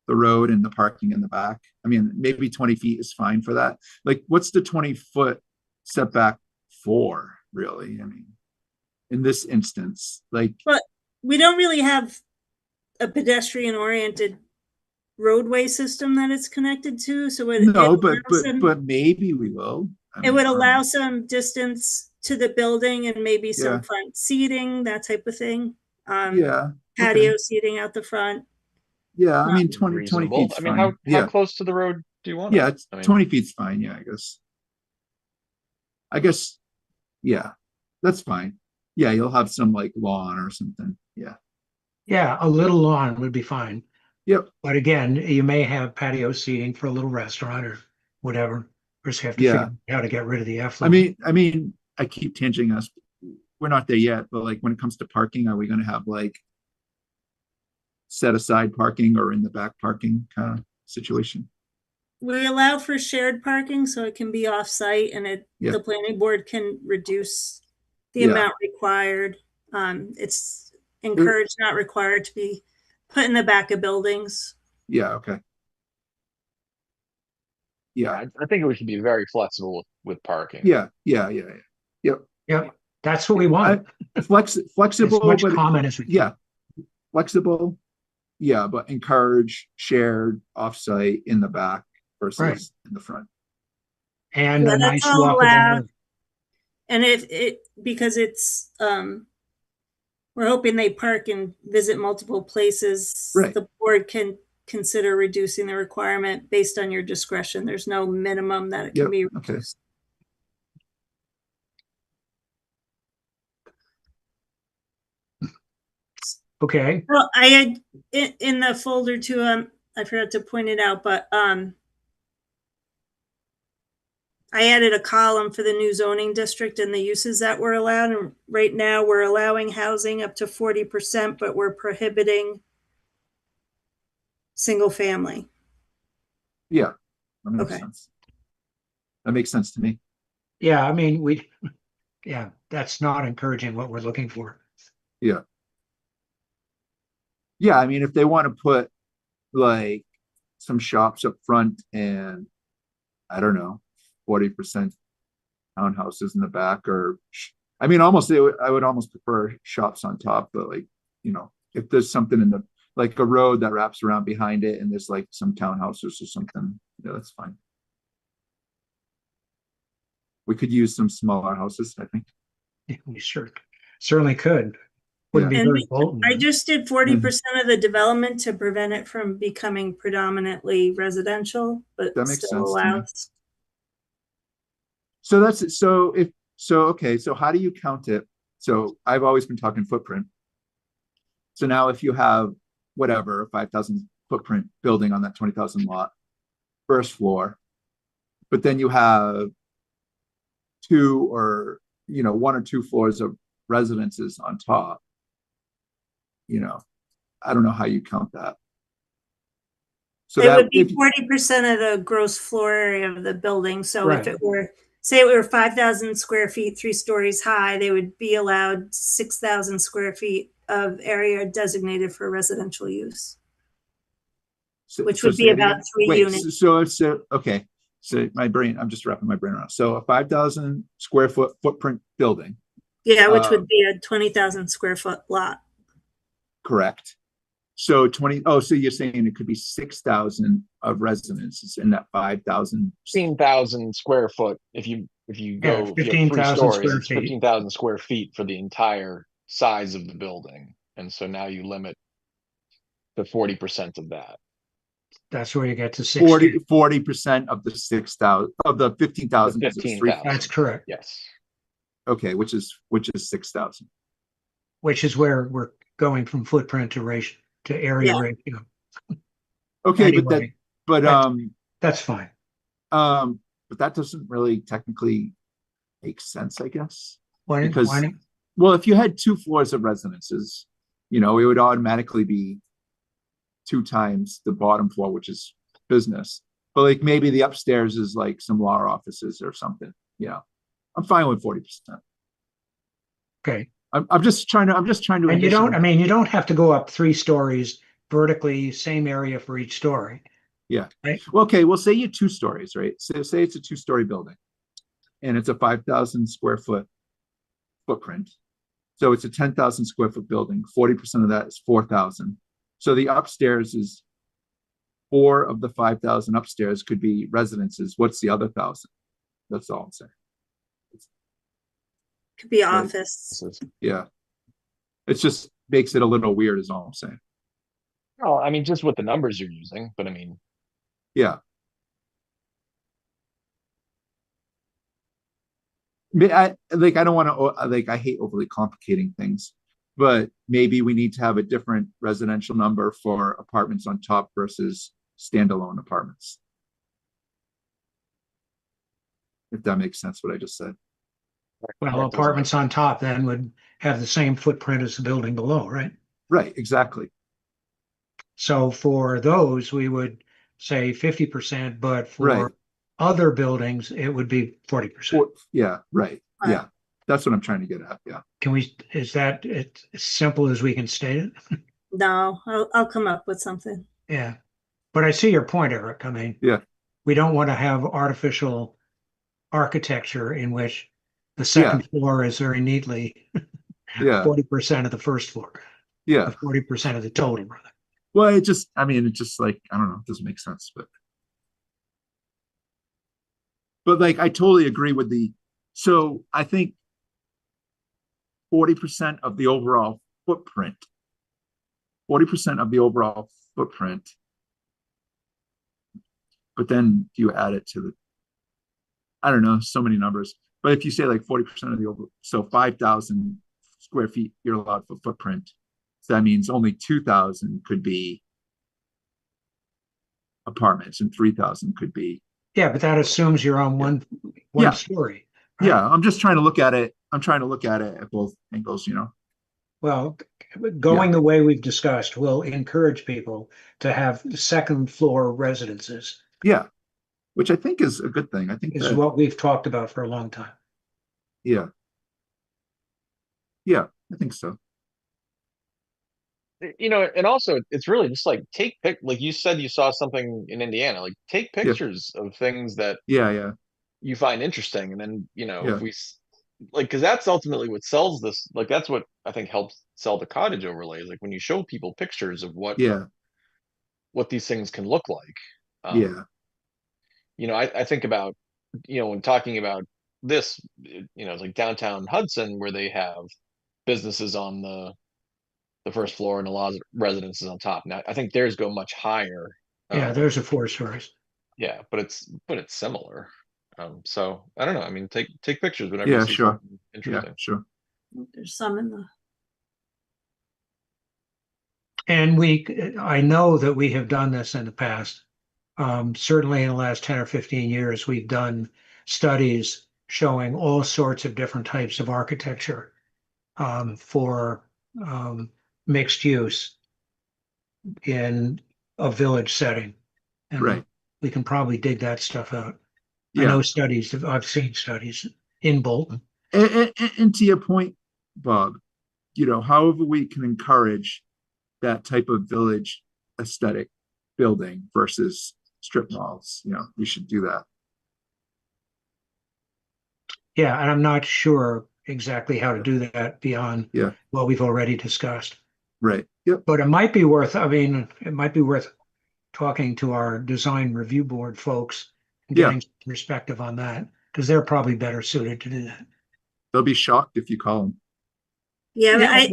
the road and the parking in the back? I mean, maybe 20 feet is fine for that. Like, what's the 20-foot setback for, really? I mean, in this instance, like, We don't really have a pedestrian oriented roadway system that it's connected to. So it no, but allows them- but maybe we will. I it mean, would I don't allow know. some distance to the building and maybe some Yeah. front seating, that type of thing. Yeah, Patio seating out the front. yeah. I mean, 20 Reasonable. feet's I mean, fine. how Yeah, close to the road do you want yeah. it? It's I mean, 20 feet's fine. Yeah, I guess. Yeah, that's fine. Yeah, you'll have some like lawn or something. Yeah. Yeah, a little lawn would be fine. Yep. But again, you may have patio seating for a little restaurant or whatever. First, you have to Yeah. figure out how to get rid of the I effluent. mean, I keep tanging us. We're not there yet, but like when it comes to parking, are we going to have like set aside parking or in the back parking kind of situation? We allow for shared parking, so it can be off-site, and Yeah. the planning board can reduce the Yeah. amount required. It's encouraged, not required, to be put in the back of buildings. Yeah. Okay. Yeah. I think we should be very flexible with parking. Yeah. Yep. Yep, that's what we want. Flexible, As much but common as we can. yeah, flexible. Yeah, but encourage shared offsite in the back versus Right. in the front. And Yeah, a that's nice all walkable. allowed. And because it's, we're hoping they park and visit multiple places. Right. The board can consider reducing the requirement based on your discretion. There's no minimum that it can Yep, be okay. reduced. Okay, Well, I had in the folder too, I forgot to point it out, but I added a column for the new zoning district and the uses that were allowed. And right now we're allowing housing up to 40%, but we're prohibiting single family. Yeah, that makes Okay. sense. That makes sense to me. yeah, I mean, yeah, that's not encouraging what we're looking for. Yeah. Yeah, I mean, if they want to put like some shops up front and I don't know, 40% townhouses in the back, or I mean, I would almost prefer shops on top, but like, you know, if there's something in the like a road that wraps around behind it and there's like some townhouses or something, yeah, that's fine. We could use some smaller houses, I think. Yeah, we certainly could. Wouldn't be And very bold. I just did 40% of the development to prevent it from becoming predominantly residential, but That makes still sense to me. allows. So that's it. Okay, so how do you count it? So I've always been talking footprint. So now if you have whatever, a 5,000 footprint building on that 20,000 lot, first floor, but then you have two or, you know, one or two floors of residences on top, you know, I don't know how you count that. So It that would be if 40% of the gross floor area of the building. So if Right. it were, say it were 5,000 square feet, 3 stories high, they would be allowed 6,000 square feet of area designated for residential use, which would be say it about again. 3 Wait, units. so okay. So I'm just wrapping my brain around. So a 5,000 square foot footprint building, Yeah, which would be a 20,000 square foot lot. correct? So so you're saying it could be 6,000 of residences in that 5,000. 15,000 square foot. If you Yeah, go, if you have 3 15,000 stories, square it's feet. 15,000 square feet for the entire size of the building. And so now you limit to 40% of that. That's where you get to 60. 40% of the 6,000 of the 15,000. The 15,000. That's correct. Yes. Okay, which is 6,000. Which is where we're going from footprint to ratio to area Yeah. ratio. Okay, Anyway, but that's fine. but that doesn't really technically make sense, I guess. Why Because not? well, if you had 2 floors of residences, you know, it would automatically be 2 times the bottom floor, which is business. But like maybe the upstairs is like some law offices or something. Yeah, I'm fine with 40%. Okay. I'm just trying to. And you don't have to go up 3 stories vertically, same area for each story. Yeah. Right. Well, okay. Well, say you 2 stories, right? So say it's a 2-story building, and it's a 5,000 square foot footprint. So it's a 10,000 square foot building. 40% of that is 4,000. So the upstairs is 4 of the 5,000 upstairs could be residences. What's the other 1,000? That's all I'm saying. Could be Right. office. Yeah. It just makes it a little weird, is all I'm saying. Oh, I mean, just with the numbers you're using, but I mean, Yeah. I don't want to, like, I hate overly complicating things. but maybe we need to have a different residential number for apartments on top versus standalone apartments. If that makes sense, what I just said. Well, apartments on top then would have the same footprint as the building below, right? Right, exactly. So for those, we would say 50%, but Right. for other buildings, it would be 40%. Yeah, right. Yeah. That's what I'm trying to get at. Yeah. Can we, is that as simple as we can state it? No, I'll come up with something. Yeah. But I see your point, Eric. I mean, Yeah. we don't want to have artificial architecture in which the second floor is very neatly Yeah. 40% of the first floor, Yeah. 40% of the total, brother. Well, it just, I mean, it just like, I don't know, it doesn't make sense, but like, I totally agree with so I think 40% of the overall footprint, 40% of the overall footprint, but then you add it to I don't know, so many numbers, but if you say like 40% of the so 5,000 square feet you're allowed for footprint, so that means only 2,000 could be apartments and 3,000 could be. Yeah, but that assumes you're on one story. Right? Yeah, I'm just trying to look at it. I'm trying to look at it at both angles, Well, going the way we've discussed will encourage people to have second floor residences. Yeah, which I think is a good thing. I think is what we've talked about for a long time. Yeah. Yeah, I think so. And also it's really just like like you said, you saw something in Indiana, like take pictures of things that Yeah. you find interesting. And then, Yeah. if we like, because that's ultimately what sells this, like that's what I think helps sell the cottage overlay. Like when you show people pictures of what these things can look like. I think about, when talking about this, it's like downtown Hudson where they have businesses on the first floor and a lot of residences on top. Now I think theirs go much higher. Yeah, there's a 4 stories. Yeah, but it's similar. So I don't know. I mean, take pictures whenever Yeah, you see sure. something interesting. Yeah, sure. There's some in the. And I know that we have done this in the past. Certainly in the last 10 or 15 years, we've done studies showing all sorts of different types of architecture for mixed use in a village setting. And Right. we can probably dig that stuff out. I Yeah. know I've seen studies in Bolton. And to your point, Bob, however we can encourage that type of village aesthetic building versus strip malls, we should do that. Yeah, and I'm not sure exactly how to do that beyond what we've already discussed. Right. Yep. But it might be worth, talking to our design review board folks and getting some perspective on that, because they're probably better suited to do that. They'll be shocked if you call them. Yeah,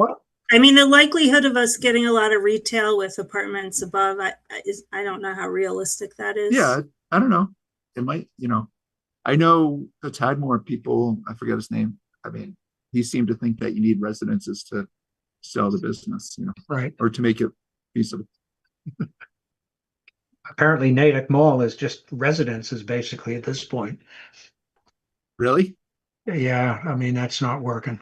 I mean, the likelihood of us getting a lot of retail with apartments above, I don't know how realistic that is. Yeah, I don't know. It might, I know the Tadmore people, I forget his name. I mean, he seemed to think that you need residences to sell the business, right, or to make it feasible. Apparently Natick Mall is just residences basically at this point. Really? Yeah, I mean, that's not working.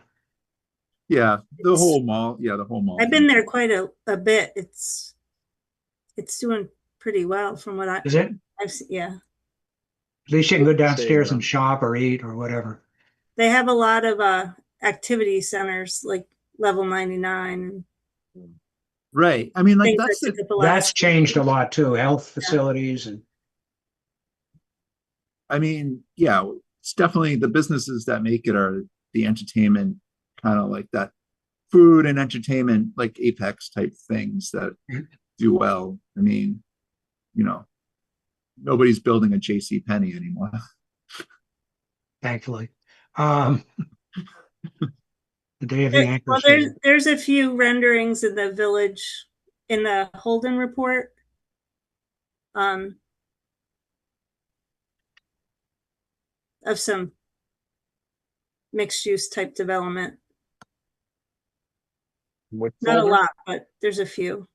Yeah, the whole mall. Yeah, the whole mall. I've been there quite a bit. It's doing pretty well from what Is it? I've seen. Yeah. At least you can go downstairs and shop or eat or whatever. They have a lot of activity centers like Level 99. Right. I mean, like that's changed a lot too. Health facilities and. I mean, yeah, it's definitely the businesses that make it are the entertainment, kind of like that food and entertainment, like Apex type things that do well. I mean, nobody's building a J.C. Penney anymore. Thankfully. The day of the anchor. Well, there's a few renderings in the village in the Holden report. Of some mixed use type development. What Not a folder? lot, but there's a few.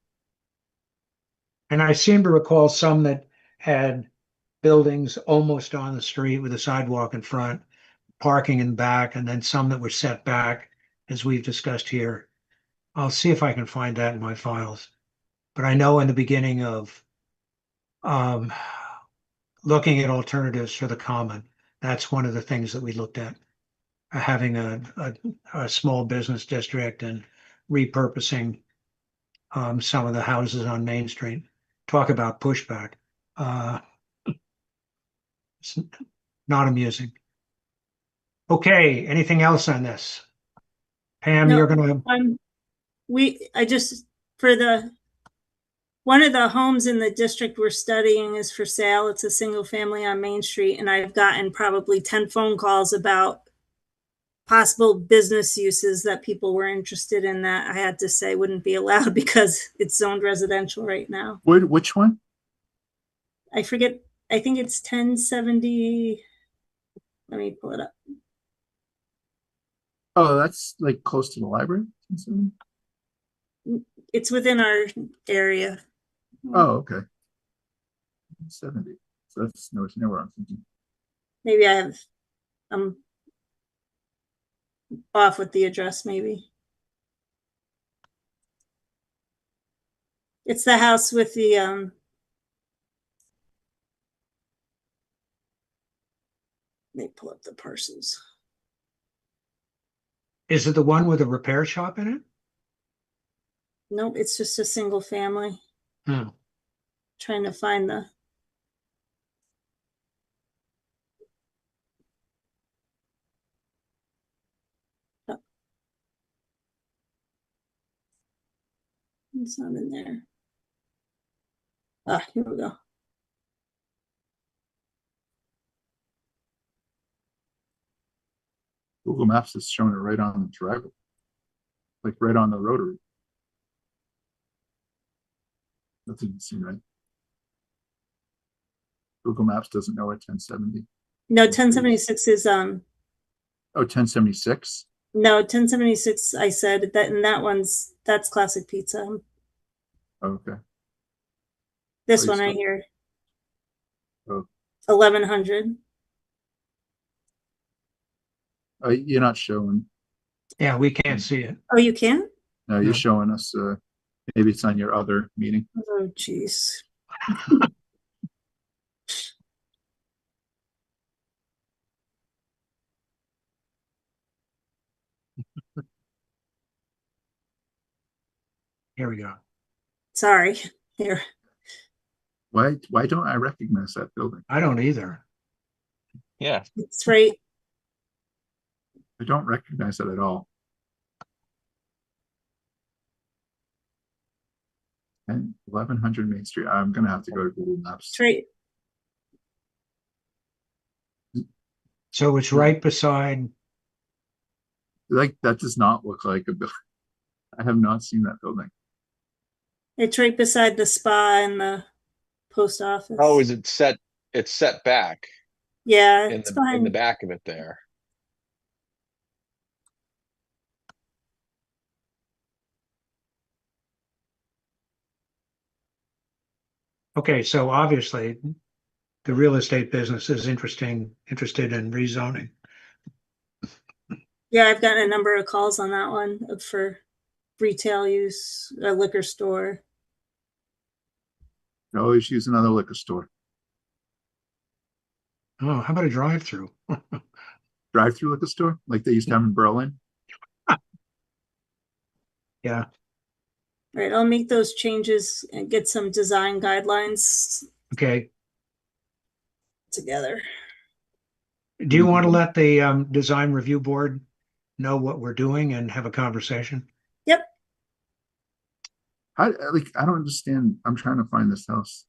And I seem to recall some that had buildings almost on the street with a sidewalk in front, parking in back, and then some that were set back, as we've discussed here. I'll see if I can find that in my files. But I know in the beginning of um, looking at alternatives for the common, that's one of the things that we looked at. Having a small business district and repurposing some of the houses on Main Street. Talk about pushback. It's not amusing. Okay, anything else on this? Pam, No. you're gonna, For one of the homes in the district we're studying is for sale. It's a single family on Main Street, and I've gotten probably 10 phone calls about possible business uses that people were interested in that I had to say wouldn't be allowed because it's zoned residential right now. Which one? I forget, I think it's 1070. Let me pull it up. Oh, that's like close to the library. It's within our area. Oh, okay. 70. So that's nowhere I'm thinking. Maybe I'm off with the address, maybe. It's the house with the let me pull up the parcels. is it the one with a repair shop in it? Nope, it's just a single family. Hmm. Trying to find the it's not in there. Ah, here we go. Google Maps has shown it right on the driveway, like right on the rotary. That didn't seem right. Google Maps doesn't know at 1070. No, 1076 is Oh, 1076. no 1076. I said that, and that's Classic Pizza. Okay. This Oh, one you right saw- here. Oh. 1100. You're not showing. Yeah, we can't see it. Oh, you can? No, No. you're showing us. Maybe it's on your other meeting. Oh, jeez. Here we go. Sorry. Here. Why don't I recognize that building? I don't either. Yeah. It's right. I don't recognize it at all. And 1100 Main Street. I'm gonna have to go to Google Maps. It's right. So it's right beside, Like that does not look like a building. I have not seen that building. It's right beside the spa and the post office. Oh, is it set? It's set back Yeah, in it's the behind. back of it there. okay, so obviously the real estate business is interested in rezoning. Yeah, I've gotten a number of calls on that one for retail use, a liquor store. I always use another liquor store. Oh, how about a drive-through? Drive-through liquor store, like they used to have in Berlin. Yeah, All right, I'll make those changes and get some design guidelines okay. together. Do you want to let the design review board know what we're doing and have a conversation? Yep. I don't understand. I'm trying to find this house.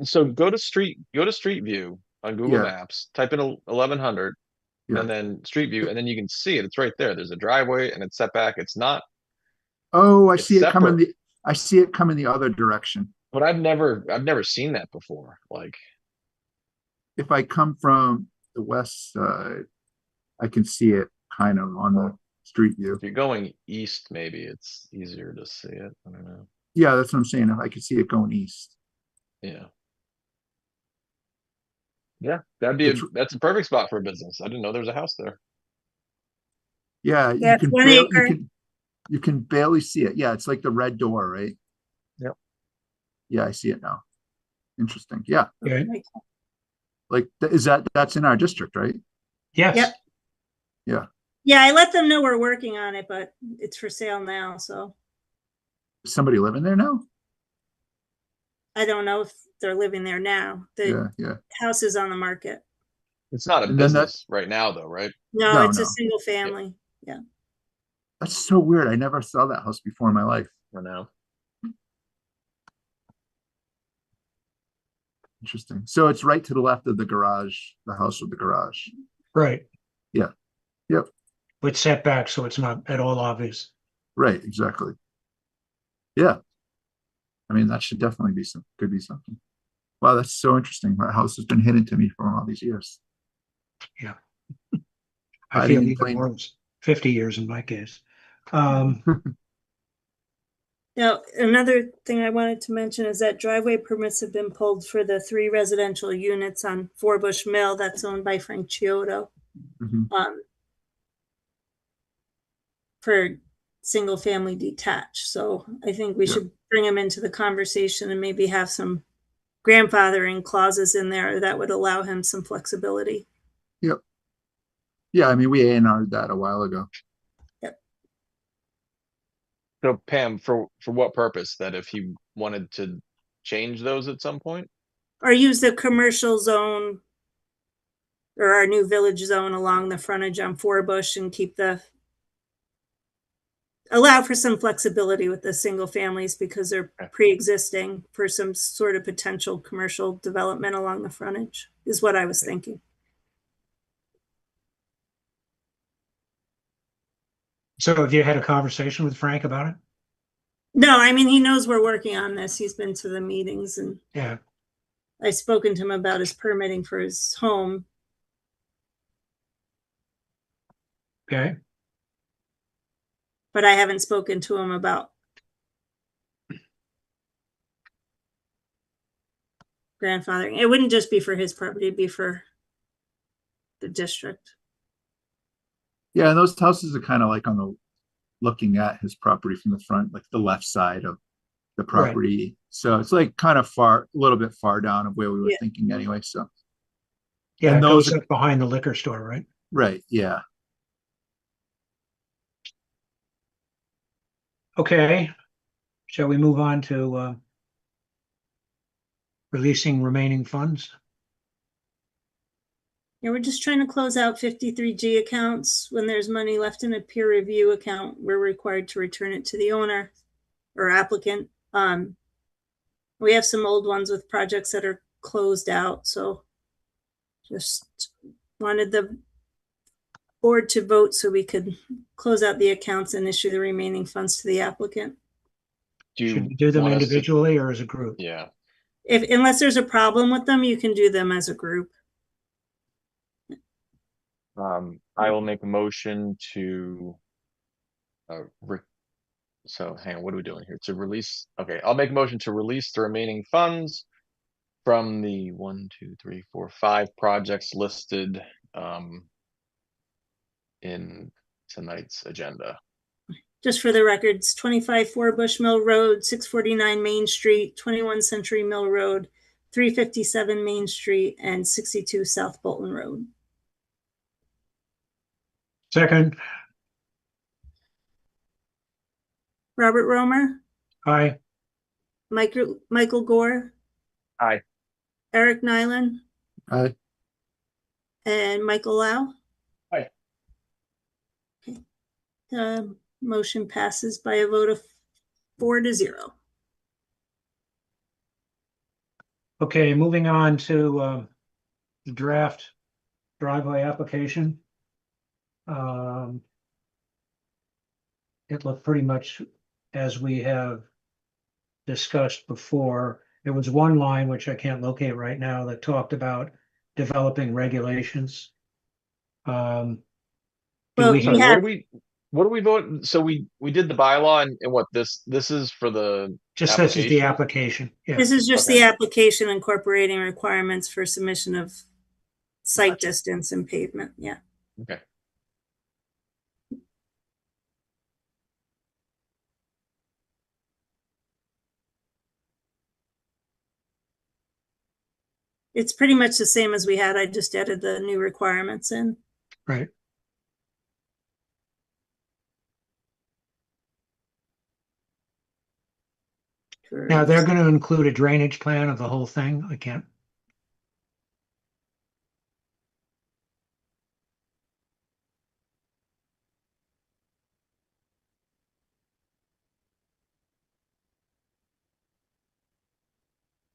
So go to Street View on Google Yeah. Maps, type in 1100 Yeah. and then Street View, and then you can see it. It's right there. There's a driveway and it's set back. It's not, Oh, I It's see it coming separate. I see it coming the other direction. but I've never seen that before. Like, If I come from the west side, I can see it kind of on the street view. If you're going east, maybe it's easier to see it. I don't know. Yeah, that's what I'm saying. I could see it going east. Yeah. Yeah, that's a perfect spot for a business. I didn't know there was a house there. Yeah, Yeah, you can 1 barely, acre. you can barely see it. Yeah, it's like the red door, right? Yep. Yeah, I see it now. Interesting. Yeah, Okay. like that's in our district, right? Yes. Yep. Yeah. Yeah, I let them know we're working on it, but it's for sale now, so Is somebody living there now? I don't know if they're living there now. The Yeah, yeah. house is on the market. It's not a And then that- business right now, though, right? No, No, it's a no. single family. That's so weird. I never saw that house before in my life. For now. Interesting. So it's right to the left of the garage, the house with the garage. Right. Yeah. Yep. With setback, so it's not at all obvious. Right, exactly. Yeah. I mean, that should definitely be could be something. Wow, that's so interesting. My house has been hidden to me for all these years. I I feel didn't even claim- more, 50 years in my case. Now, another thing I wanted to mention is that driveway permits have been pulled for the 3 residential units on Forbush Mill that's owned by Frank Chiodo. Mhm. For single family detached. So I think we Yeah. should bring them into the conversation and maybe have some grandfathering clauses in there that would allow him some flexibility. Yep. Yeah, I mean, we A&R'd that a while ago. So Pam, for what purpose? That if he wanted to change those at some point? Or use the commercial zone or our new village zone along the frontage on Forbush and allow for some flexibility with the single families because they're Okay. pre-existing for some sort of potential commercial development along the frontage is what I was thinking. So have you had a conversation with Frank about it? No, I mean, he knows we're working on this. He's been to the meetings and Yeah. I've spoken to him about his permitting for his home. Okay. But I haven't spoken to him about grandfathering. It wouldn't just be for his property, it'd be for the district. Yeah, and those houses are kind of like on the looking at his property from the front, like the left side of the property. So it's like kind of a little bit far down of where we were Yeah. thinking anyway. So Yeah, And it those goes are- up behind the liquor store, right? right, yeah. Okay. Shall we move on to releasing remaining funds? Yeah, we're just trying to close out 53G accounts. When there's money left in a peer review account, we're required to return it to the owner or applicant. We have some old ones with projects that are closed out, so just wanted the board to vote so we could close out the accounts and issue the remaining funds to the applicant. Should we do them want us to- individually or as a group? Yeah, Unless there's a problem with them, you can do them as a group. I will make a motion to. So hang on, what are we doing here? To release, okay, I'll make a motion to release the remaining funds from the 1, 2, 3, 4, 5 projects listed in tonight's agenda. Just for the records, 25 Forbush Mill Road, 649 Main Street, 21 Century Mill Road, 357 Main Street, and 62 South Bolton Road. Second, Robert Romer, aye. Michael Gore. Aye. Eric Nyland I and Michael Lau. Aye. Okay. Motion passes by a vote of 4-0. Okay, moving on to the draft driveway application. It looked pretty much as we have discussed before. There was one line, which I can't locate right now, that talked about developing regulations. Do Well, we you Sorry, have- where what do we vote? So we did the bylaw and what this is for the Just this is the application? application. Yeah. This is just Okay. the application incorporating requirements for submission of site Gotcha. distance and pavement. Yeah. Okay. It's pretty much the same as we had. I just added the new requirements in. Right. Now they're going to include a drainage plan of the whole thing. I can't.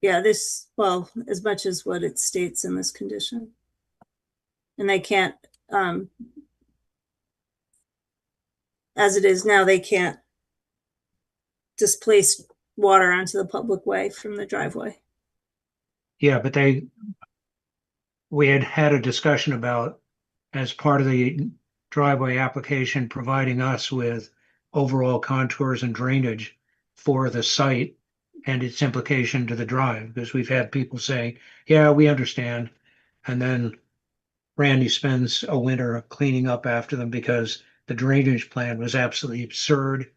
Yeah, this, well, as much as what it states in this condition. And they can't, as it is now, they can't displace water onto the public way from the driveway. Yeah, but we had had a discussion about, as part of the driveway application, providing us with overall contours and drainage for the site and its implication to the drive, because we've had people say, yeah, we understand. And then Randy spends a winter cleaning up after them because the drainage plan was absolutely absurd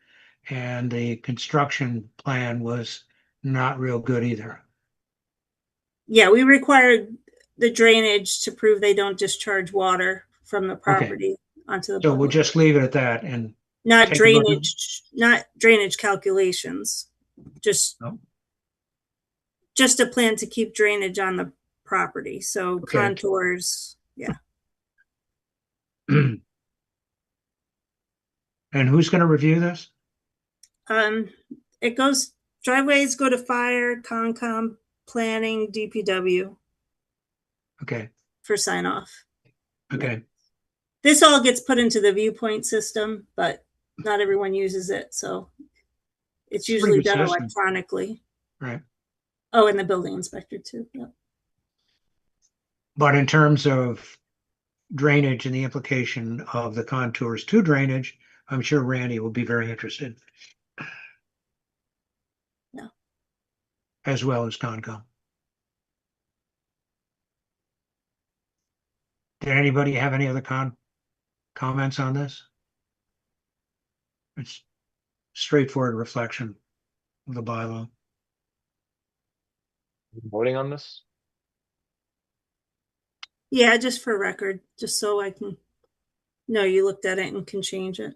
and the construction plan was not real good either. Yeah, we required the drainage to prove they don't discharge water from the property onto the So we'll public. just leave it at that and Not take a look at- drainage, not drainage calculations, just No. just a plan to keep drainage on the property. So Okay. contours, yeah. And who's going to review this? It goes, driveways go to fire, Concom, planning, DPW Okay, for sign off. okay. This all gets put into the viewpoint system, but not everyone uses it, so it's It's a pretty usually good done system. electronically. Right. Oh, and the building inspector too. Yep. But in terms of drainage and the implication of the contours to drainage, I'm sure Randy will be very interested. Yeah. As well as Concom. Did anybody have any other comments on this? It's straightforward reflection of the bylaw. Voting on this? Yeah, just for record, just so I can know you looked at it and can change it.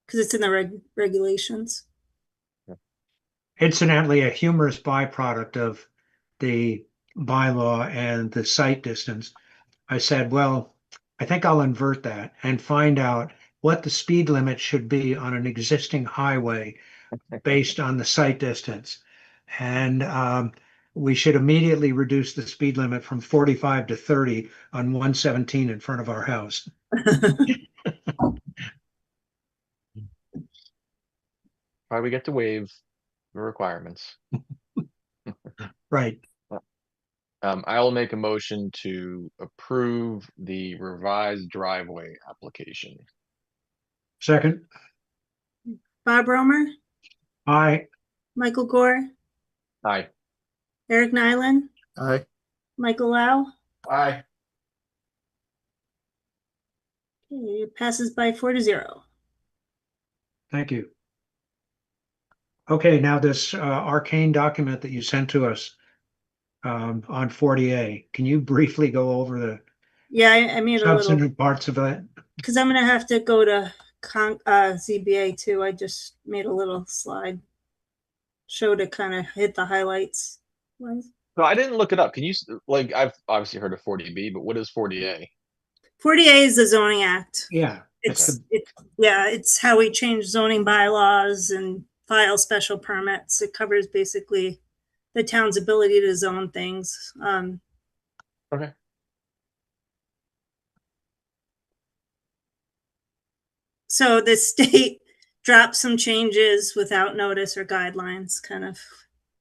Because it's in the regulations. Incidentally, a humorous byproduct of the bylaw and the site distance. I said, well, I think I'll invert that and find out what the speed limit should be on an existing highway based on the site distance. And we should immediately reduce the speed limit from 45 to 30 on 117 in front of our house. Why we get to waive the requirements. Right. I will make a motion to approve the revised driveway application. Second, Bob Romer, aye. Michael Gore, Aye. Eric Nyland, Aye. Michael Lau. Aye. Okay, it passes by 4-0. Thank you. Okay, now this arcane document that you sent to us on 40A, can you briefly go over the Yeah, I made a little, substantive parts of it? because I'm going to have to go to ZBA too. I just made a little slide show to kind of hit the highlights. So I didn't look it up. Can you, like, I've obviously heard of 40B, but what is 40A? 40A is the zoning act. Yeah. It's it's how we change zoning bylaws and file special permits. It covers basically the town's ability to zone things. Okay. So the state dropped some changes without notice or guidelines, kind of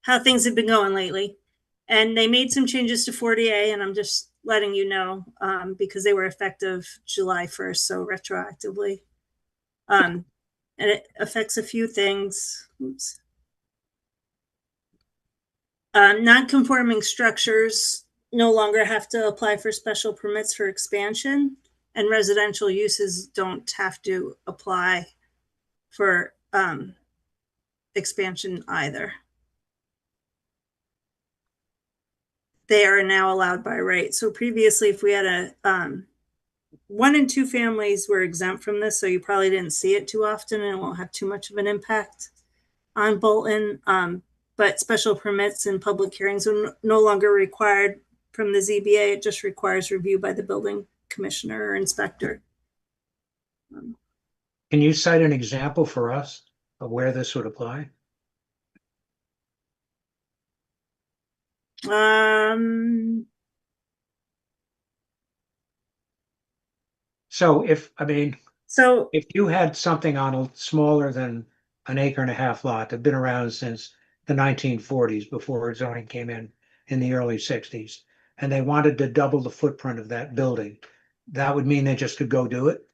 how things have been going lately. And they made some changes to 40A, and I'm just letting you know because they were effective July 1st, so retroactively. And it affects a few things. Oops. Non-conforming structures no longer have to apply for special permits for expansion, and residential uses don't have to apply for expansion either. They are now allowed by right. So previously, if we had a 1 and 2 families were exempt from this, so you probably didn't see it too often, and it won't have too much of an impact on Bolton. But special permits and public hearings are no longer required from the ZBA. It just requires review by the building commissioner or inspector. Can you cite an example for us of where this would apply? So if you had something on a smaller than an acre and a half lot that'd been around since the 1940s, before zoning came in the early 60s, and they wanted to double the footprint of that building, that would mean they just could go do it?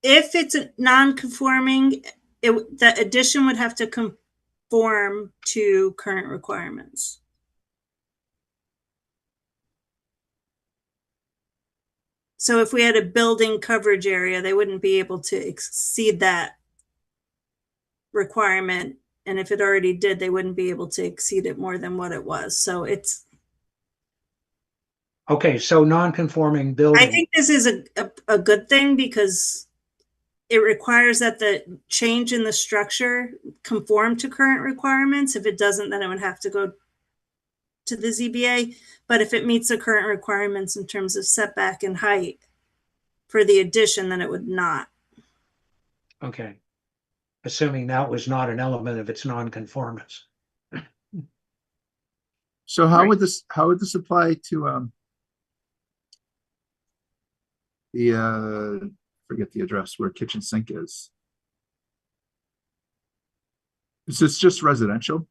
If it's non-conforming, the addition would have to conform to current requirements. So if we had a building coverage area, they wouldn't be able to exceed that requirement. And if it already did, they wouldn't be able to exceed it more than what it was. So it's. Okay, so non-conforming building. I think this is a good thing because it requires that the change in the structure conform to current requirements. If it doesn't, then it would have to go to the ZBA. But if it meets the current requirements in terms of setback and height for the addition, then it would not. Okay. Assuming that was not an element of its non-conformance. So how Right. would this apply to the forget the address where kitchen sink is? Is this just residential?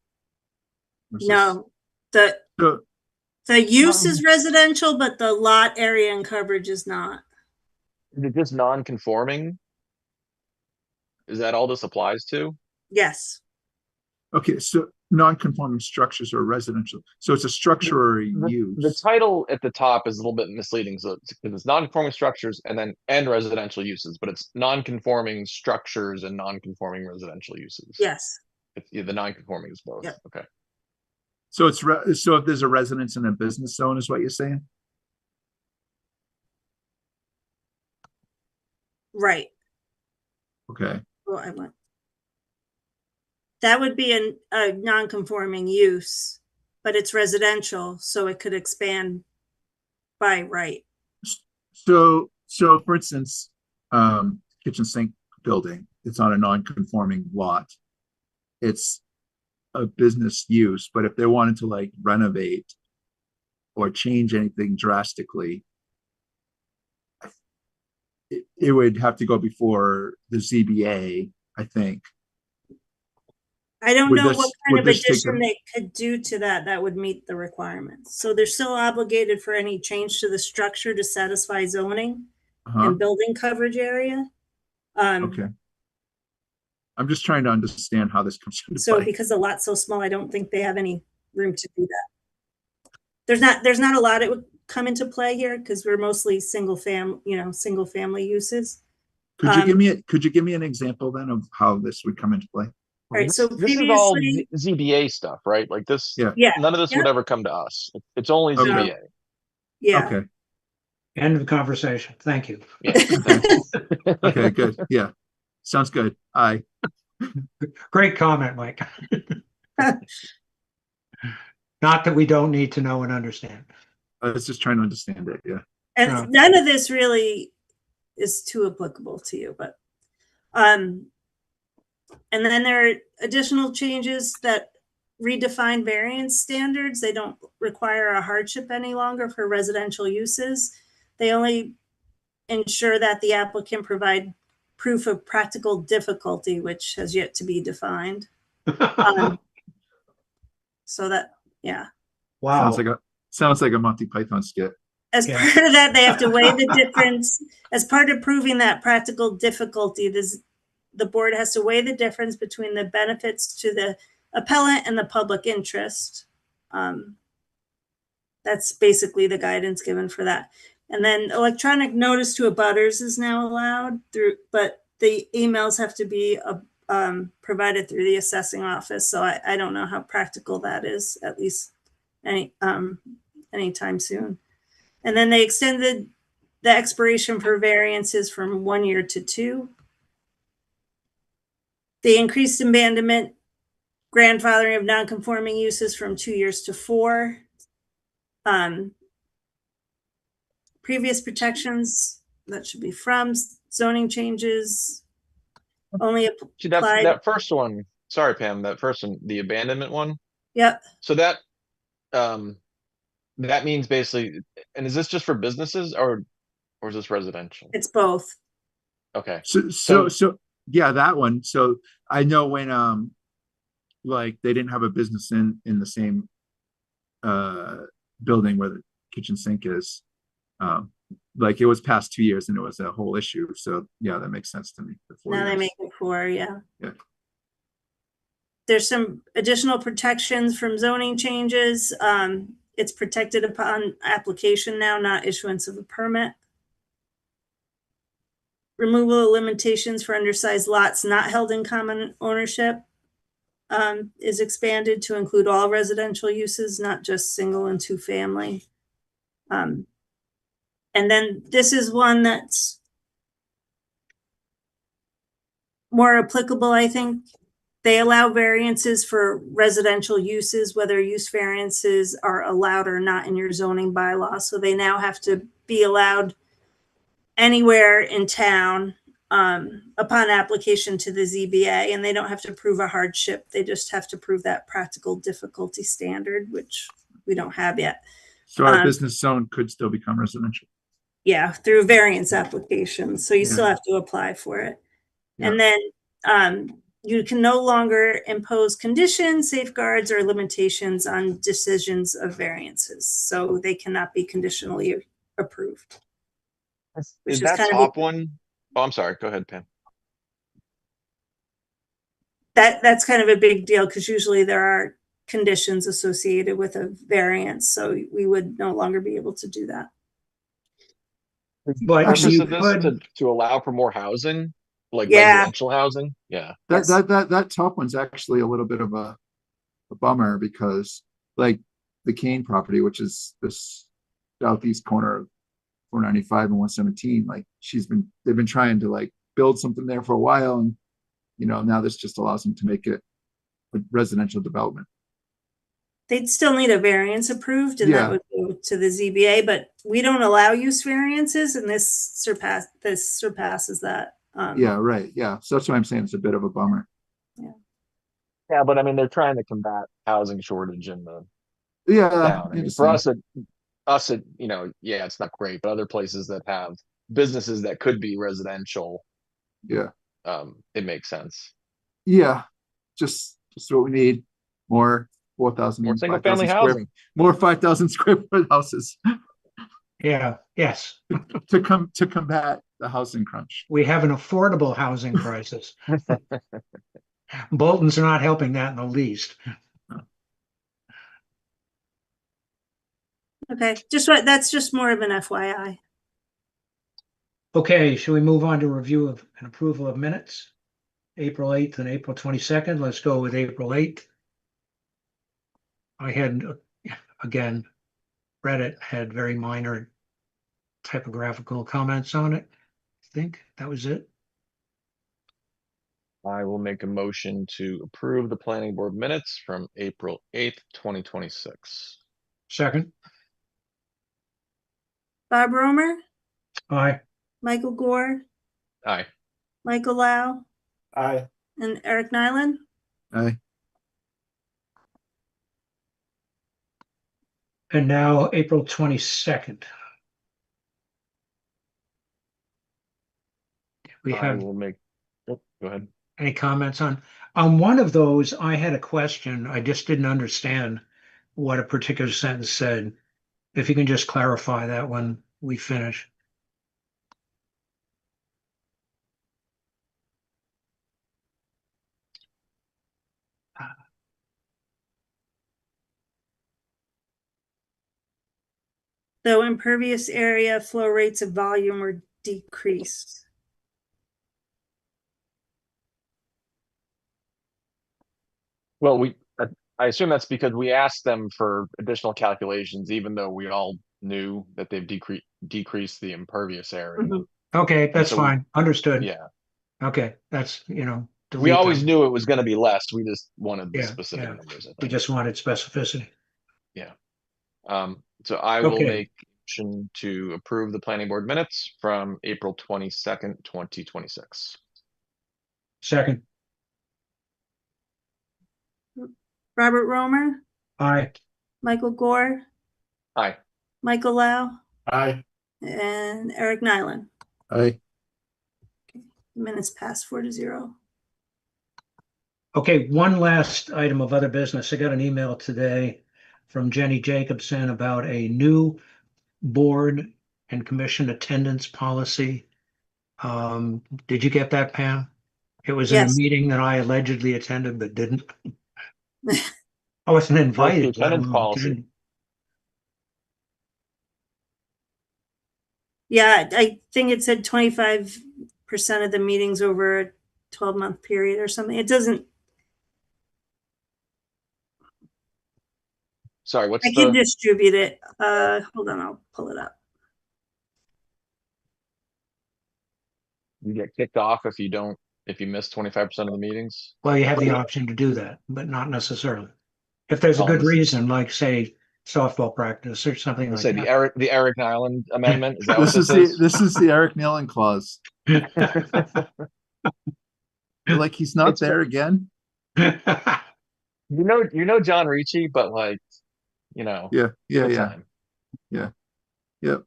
Or is No, this- the use is residential, but the lot area and coverage is not. Is it just non-conforming? Is that all this applies to? Yes. Okay, so non-conforming structures are residential. So it's a structure or a The use. title at the top is a little bit misleading. So it's non-conforming structures and residential uses, but it's non-conforming structures and non-conforming residential uses. Yes. The non-conforming is both. Yep. Okay. So so if there's a residence in a business zone, is what you're saying? Right. Okay. Well, that would be a non-conforming use, but it's residential, so it could expand by right. So for instance, kitchen sink building, it's on a non-conforming lot. It's a business use, but if they wanted to like renovate or change anything drastically, it would have to go before the ZBA, I think. I don't Would know this- what kind would of this take addition a- they could do to that would meet the requirements. So they're still obligated for any change to the structure to satisfy zoning Uh-huh. and building coverage area. Okay. I'm just trying to understand how this comes into So play. because the lot's so small, I don't think they have any room to do that. There's not a lot that would come into play here because we're mostly single family uses. Could you give me an example then of how this would come into play? All right, so This is all previously, ZBA stuff, right? Like this, Yeah. yeah, none of this would yeah. ever come to us. It's only Okay. ZBA. yeah. Okay. End of the conversation. Thank you. Yeah. thanks. Okay, good. Yeah. Sounds good. Aye. Great comment, Mike. Not that we don't need to know and understand. I was just trying to understand it. Yeah. And Yeah. none of this really is too applicable to you, but and then there are additional changes that redefine variance standards. They don't require a hardship any longer for residential uses. They only ensure that the applicant provide proof of practical difficulty, which has yet to be defined. So that, yeah. Wow. Sounds like a Monty Python skit. As Yeah. part of that, they have to weigh the difference. As part of proving that practical difficulty, the board has to weigh the difference between the benefits to the appellant and the public interest. That's basically the guidance given for that. And then electronic notice to abutters is now allowed but the emails have to be provided through the assessing office. So I don't know how practical that is, at least anytime soon. And then they extended the expiration for variances from 1 year to 2. They increased abandonment grandfathering of non-conforming uses from 2 years to 4. Previous protections, that should be from zoning changes, only See, that applied. that first one, sorry, Pam, that first one, the abandonment one. Yep, So that means basically, and is this just for businesses or is this residential? it's both. Okay. So yeah, that one. So I know when like they didn't have a business in the same building where the kitchen sink is. Like it was past 2 years and it was a whole issue. So yeah, that makes sense to me. The 4 Now they years. make it 4, yeah. Yeah. There's some additional protections from zoning changes. It's protected upon application now, not issuance of a permit. Removal of limitations for undersized lots not held in common ownership is expanded to include all residential uses, not just single and 2 family. And then this is one that's more applicable, I think. They allow variances for residential uses, whether use variances are allowed or not in your zoning bylaw. So they now have to be allowed anywhere in town upon application to the ZBA, and they don't have to prove a hardship. They just have to prove that practical difficulty standard, which we don't have yet. So our business zone could still become residential. Yeah, through variance applications. So you Yeah. still have to apply for it. Yeah. And then you can no longer impose conditions, safeguards, or limitations on decisions of variances. So they cannot be conditionally approved. Is is that kind of top one? Oh, I'm sorry. Go ahead, Pam. That's kind of a big deal because usually there are conditions associated with a variance. So we would no longer be able to do that. But Purpose you of this could, to allow for more housing, like Yeah. residential housing? Yeah. That Yes. that top one's actually a little bit of a bummer because like the Kane property, which is this southeast corner of 495 and 117, like they've been trying to like build something there for a while, and now this just allows them to make it a residential development. They'd still need a variance approved, and Yeah. that would go to the ZBA, but we don't allow use variances, and this surpasses that. Yeah, right. Yeah. So that's why I'm saying it's a bit of a bummer. Yeah, but I mean, they're trying to combat housing shortage in the Yeah. town. I I mean, for understand. us, yeah, it's not great, but other places that have businesses that could be residential, Yeah. it makes sense. Yeah. Just what we need. More 4,000 More and single 5,000 family square, housing. more 5,000 square foot houses yeah, yes, to combat the housing crunch. we have an affordable housing crisis. Bolton's not helping that in the least. Okay, that's just more of an FYI. Okay, should we move on to review of and approval of minutes? April 8th and April 22nd. Let's go with April 8th. I had, again, read it, had very minor typographical comments on it. I think that was it. I will make a motion to approve the planning board minutes from April 8th, 2026. Second, Bob Romer, aye. Michael Gore, Aye. Michael Lau, Aye. and Eric Nyland. Aye. And now April 22nd. We I have will make, oh, go ahead. any comments on one of those? I had a question. I just didn't understand what a particular sentence said. if you can just clarify that when we finish. Though impervious area flow rates of volume were decreased. Well, I assume that's because we asked them for additional calculations, even though we all knew that they've decreased the impervious area. Mhm. Okay, that's so fine. Understood. Yeah, Okay, that's, we delete always that. knew it was going to be less. We just wanted the Yeah, specific yeah. numbers. I We think. just wanted specificity. So I will Okay. make a motion to approve the planning board minutes from April 22nd, 2026. Second, Robert Romer, aye. Michael Gore, Aye. Michael Lau, Aye. and Eric Nyland. Aye. Minutes passed 4-0. Okay, one last item of other business. I got an email today from Jenny Jacobson about a new board and commission attendance policy. Did you get that, Pam? It was in a Yes. meeting that I allegedly attended but didn't. I wasn't invited. let attendance alone policy? attend. Yeah, I think it said 25% of the meetings over a 12-month period or something. It doesn't, Sorry, what's I can the, distribute it. Hold on, I'll pull it up. you get kicked off if you miss 25% of the meetings? Well, you have the option to do that, but not necessarily. If there's a Oh, good this- reason, like say softball practice or something Let's like say that. the Eric Nyland amendment, is that what this is? This is the Eric Nillen clause. Like he's not It's- there again. You know John Ricci, but like, Yeah. good time. Yep.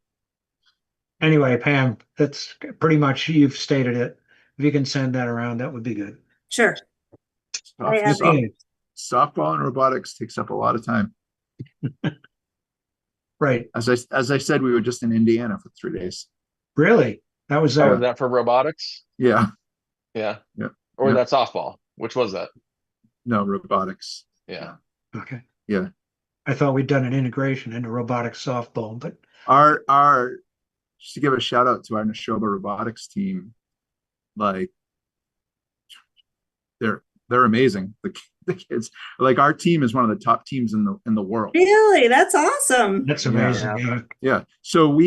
Anyway, Pam, that's pretty much, you've stated it. If you can send that around, that would be good. Sure. I have Soft- Okay, softball and robotics takes up a lot of time. right. As I said, we were just in Indiana for 3 days. Really? That was Oh, that. is that for robotics? Yeah. Yeah. Yeah. Or Yeah. that softball? Which was that? No, robotics. Yeah. Okay. Yeah. I thought we'd done an integration into robotic softball, but Our just to give a shout out to our Neshoba robotics team, like they're amazing. The kids, like our team is one of the top teams in the world. Really? That's awesome. that's Yeah. amazing. Yeah. Yeah. So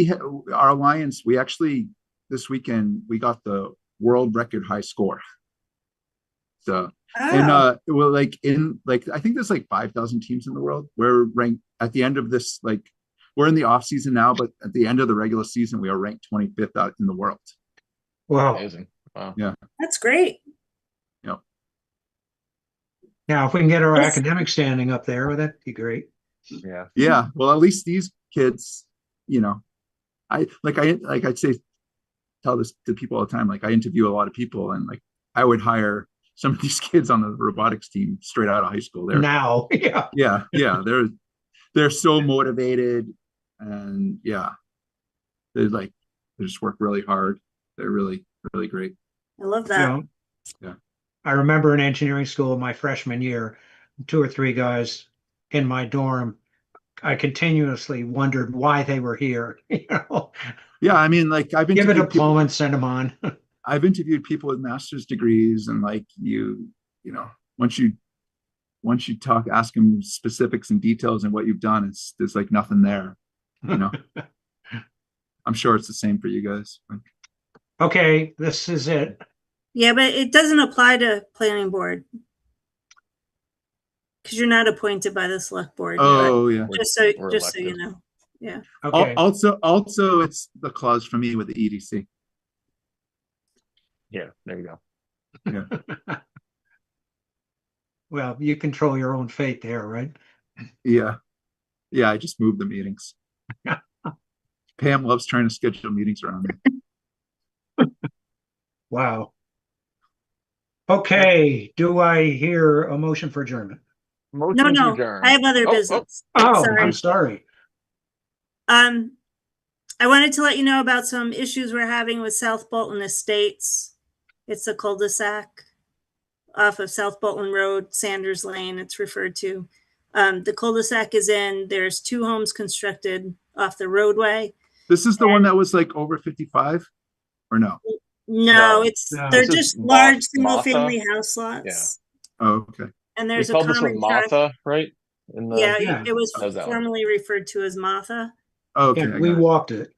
our alliance, we actually this weekend we got the world record high score. So and Wow. well, like I think there's like 5,000 teams in the world. We're ranked at the end of this, like we're in the off season now, but at the end of the regular season, we are ranked 25th out in the world. Well, Amazing. Wow. Yeah. That's great. now if we can get our Yes. academic standing up there, well, that'd be great. Yeah. Yeah. Well, at least these kids, I'd say, tell this to people all the time. Like I interview a lot of people, and like I would hire some of these kids on the robotics team straight out of high school. Now, yeah. Yeah, they're so motivated, and yeah, they just work really hard. They're really, really great. I love You that. know, Yeah. I remember in engineering school, my freshman year, 2 or 3 guys in my dorm, I continuously wondered why they were here. Yeah, I mean, like Give a diploma and send them on. I've interviewed people with master's degrees, and like once you ask them specifics and details and what you've done, there's like nothing there. I'm sure it's the same for you guys. Okay, this is it. Yeah, but it doesn't apply to planning board. Because you're not appointed by the select board. Oh yeah. Just so We're just so you elected. know. Yeah. Okay, Also, it's the clause for me with the E EDC. Yeah. There you go. well, you control your own fate there, right? Yeah. I just moved the meetings. Pam loves trying to schedule meetings around me. Wow. Okay, do I hear a motion for adjournment? Motion to No, adjourn. I have other Oh, business. Oh, Sorry. I'm sorry. I wanted to let you know about some issues we're having with South Bolton Estates. It's a cul-de-sac off of South Bolton Road, Sanders Lane, it's referred to. The cul-de-sac is in, there's 2 homes constructed off the roadway. This is the one that was like over 55 or no? No, No. No. they're This is just large Martha. single-family house lots. Oh, okay. And We there's a called this one common drive. Martha, right? In the, Yeah, Yeah. it was How's that one? formerly referred to as Martha. Oh, okay. Yeah, I we got it. walked it.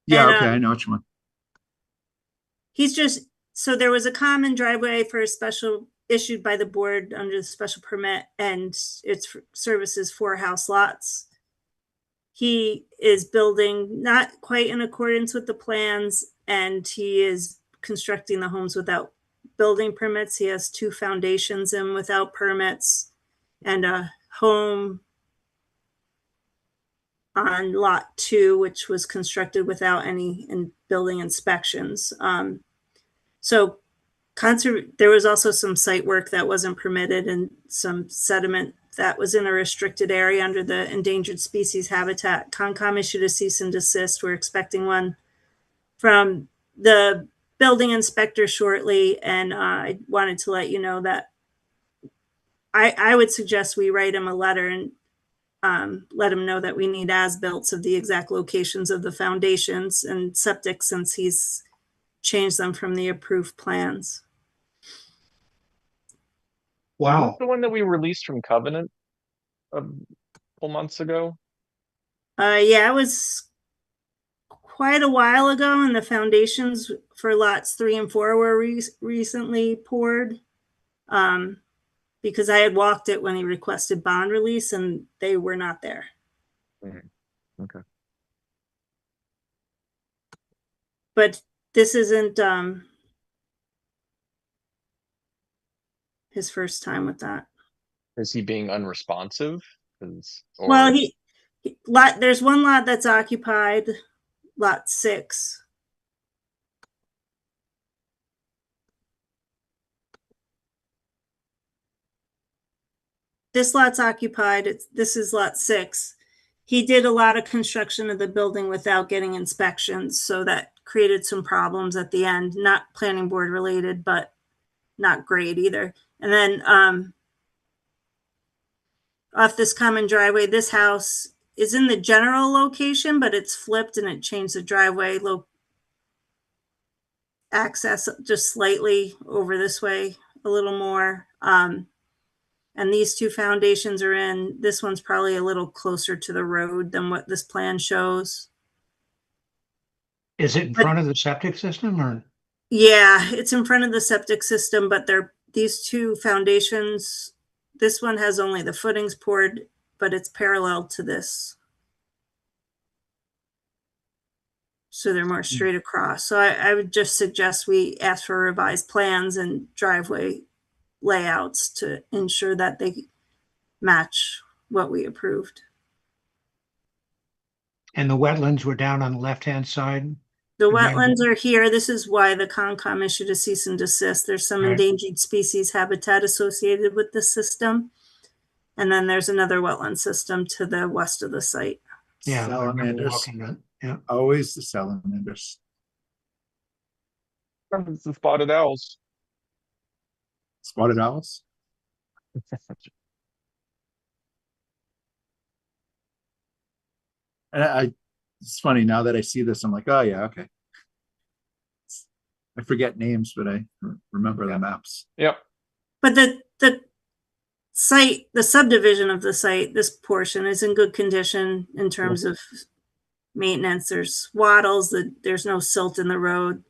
Yeah, And, okay. I know which one. He's just, so there was a common driveway for a special issued by the board under the special permit, and it's services 4 house lots. He is building not quite in accordance with the plans, and he is constructing the homes without building permits. He has 2 foundations in without permits and a home on lot 2, which was constructed without any building inspections. So there was also some site work that wasn't permitted and some sediment that was in a restricted area under the endangered species habitat. Concom issued a cease and desist. We're expecting one from the building inspector shortly. And I wanted to let you know that I would suggest we write him a letter and let him know that we need as-built of the exact locations of the foundations and septic, since he's changed them from the approved plans. Was this Wow. the one that we released from Covenant a couple months ago? Yeah, it was quite a while ago, and the foundations for lots 3 and 4 were recently poured. Because I had walked it when he requested bond release, and they were not there. Okay. But this isn't his first time with that. Is he being unresponsive? Well, there's one lot that's occupied, lot 6. This lot's occupied. This is lot 6. He did a lot of construction of the building without getting inspections, so that created some problems at the end. Not planning board related, but not great either. And then off this common driveway, this house is in the general location, but it's flipped and it changed the driveway access just slightly over this way a little more. And these 2 foundations are in. This one's probably a little closer to the road than what this plan shows. Is it in front of the septic system or? Yeah, it's in front of the septic system, but these 2 foundations, this one has only the footings poured, but it's parallel to this. So they're more straight across. So I would just suggest we ask for revised plans and driveway layouts to ensure that they match what we approved. And the wetlands were down on the left-hand side? The Okay. wetlands are here. This is why the Concom issued a cease and desist. There's some Right. endangered species habitat associated with the system. And then there's another wetland system to the west of the site. Yeah, I remember Salamanders. walking it. Yeah. Always the salamanders. It's the spotted owls. Spotted owls. And it's funny now that I see this, I'm like, oh yeah, okay. I forget names, but I remember the maps. Yep. But the site, the subdivision of the site, this portion is in good condition in terms of maintenance. There's wattles, there's no silt in the road.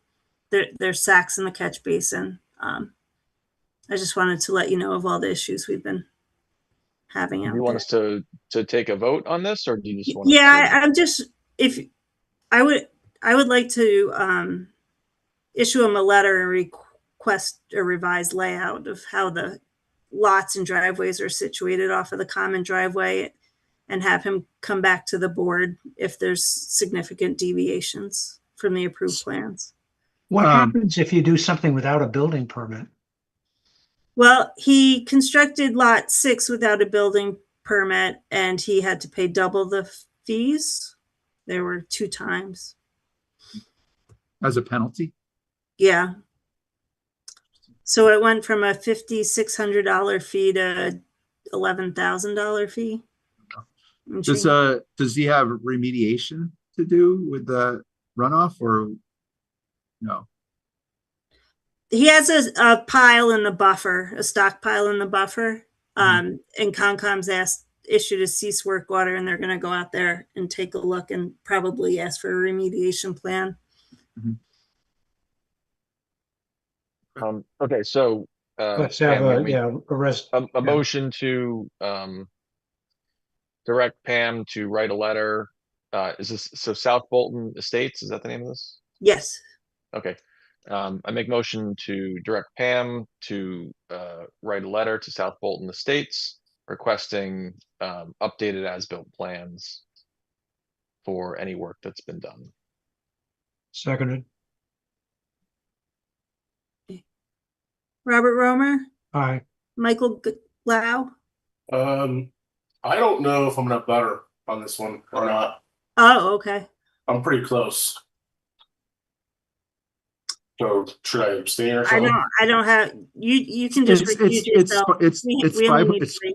There's sacks in the catch basin. I just wanted to let you know of all the issues we've been having out Do you want there. us to take a vote on this, or do you just want? Yeah, I'm just, if I would like to issue him a letter and request a revised layout of how the lots and driveways are situated off of the common driveway, and have him come back to the board if there's significant deviations from the approved plans. What happens if you do something without a building permit? Well, he constructed lot 6 without a building permit, and he had to pay double the fees. There were 2 times. As a penalty? Yeah. So it went from a $5,600 fee to $11,000 fee. and change. Does he have remediation to do with the runoff or no? He has a pile in the buffer, a stockpile in the buffer. Mm-hmm. And Concom's issued a cease work order, and they're going to go out there and take a look and probably ask for a remediation plan. Okay, so Let's have Pam, a a motion to direct Pam to write a letter. Is this so South Bolton Estates? Is that the name of this? Yes. Okay. I make motion to direct Pam to write a letter to South Bolton Estates requesting updated as-built plans for any work that's been done. Seconded. Robert Romer, Aye. Michael Lau. I don't know if I'm gonna butter on this one or not. Oh, okay. I'm pretty close. So should I abstain or I something? don't have you can just recuse yourself. We only need 3.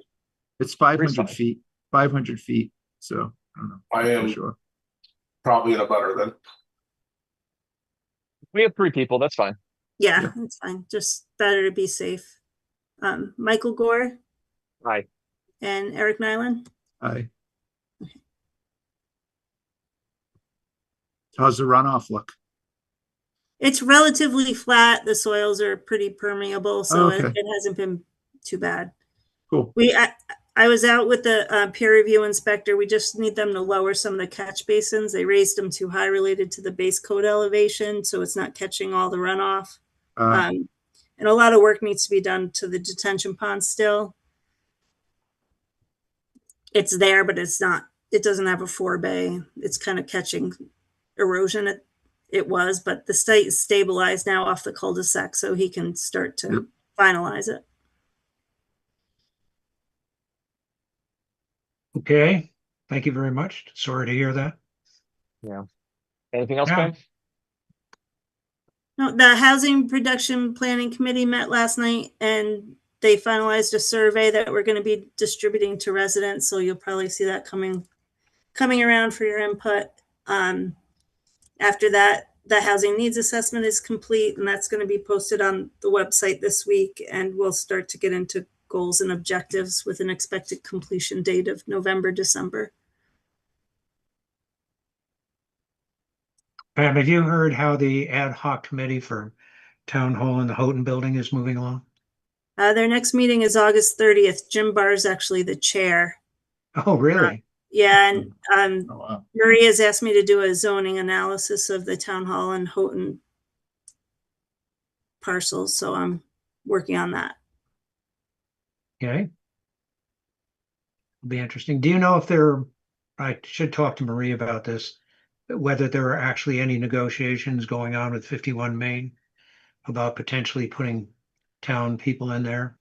It's 500 fine. feet, 500 feet. So I don't know. I for am sure. probably in a butter then. We have 3 people. That's fine. Yeah, Yeah. it's fine. Just better to be safe. Michael Gore Aye. and Eric Nyland. Aye. How's the runoff look? It's relatively flat. The soils are pretty permeable, so Okay. it hasn't been too bad. Cool. I was out with the peer review inspector. We just need them to lower some of the catch basins. They raised them too high related to the base coat elevation, so it's not catching all the runoff. And a lot of work needs to be done to the detention pond still. It's there, but it doesn't have a forebay. It's kind of catching erosion. It was, but the site is stabilized now off the cul-de-sac, so he can start to finalize it. Okay. Thank you very much. Sorry to hear that. Anything else, Yeah. Pam? No, the Housing Production Planning Committee met last night, and they finalized a survey that we're going to be distributing to residents. So you'll probably see that coming around for your input. After that, the housing needs assessment is complete, and that's going to be posted on the website this week. And we'll start to get into goals and objectives with an expected completion date of November, December. Pam, have you heard how the ad hoc committee for town hall in the Houghton building is moving along? Their next meeting is August 30th. Jim Barr is actually the chair. Oh, really? Yeah, and Oh, wow. Marie has asked me to do a zoning analysis of the town hall and Houghton parcels, so I'm working on that. Okay. It'll be interesting. Do you know if I should talk to Marie about this, whether there are actually any negotiations going on with 51 Main about potentially putting town people in there?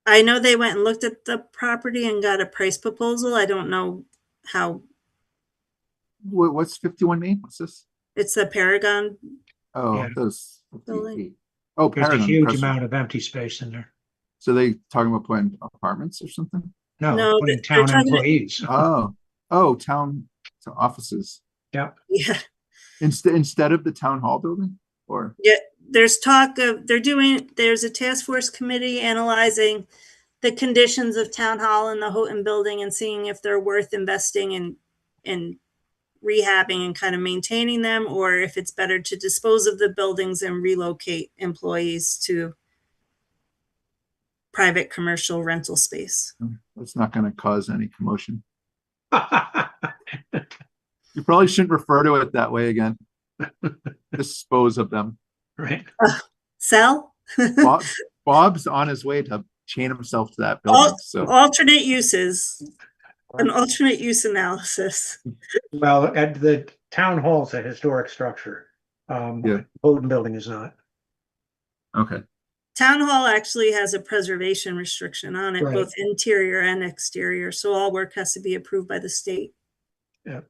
I know they went and looked at the property and got a price proposal. I don't know how. What's 51 Main? What's this? It's the Paragon. Oh, Yeah. those. Building. Oh, There's a Paragon, huge Crestwood. amount of empty space in there. So they talking about putting apartments or something? No, No, putting they're town talking- employees. Oh, town offices Yeah. Yeah. instead of the town hall building, or There's talk of there's a task force committee analyzing the conditions of town hall and the Houghton building and seeing if they're worth investing in rehabbing and kind of maintaining them, or if it's better to dispose of the buildings and relocate employees to private commercial rental space. it's not going to cause any commotion. You probably shouldn't refer to it that way again. Dispose of them. Right. Sell? Bob's on his way to chain himself to that building. So Alternate uses, an alternate use analysis. Well, at the town hall's a historic structure. Yeah. Houghton building is not. okay, Town hall actually has a preservation restriction on it, Right. both interior and exterior, so all work has to be approved by the state. Of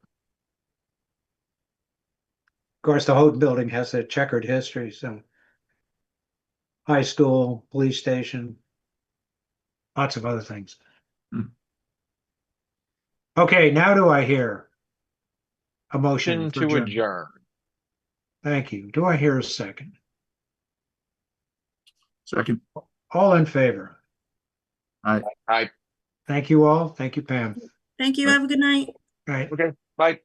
course, the Houghton building has a checkered history, so. High school, police station. Lots of other things. Hmm. Okay, now do I hear a motion Motion for to adjournment? adjourn. Thank you. Do I hear a second? Second. All in favor? I, Thank you all. Thank you, Pam. Thank you. Right. Have a good night. Right. okay, bye.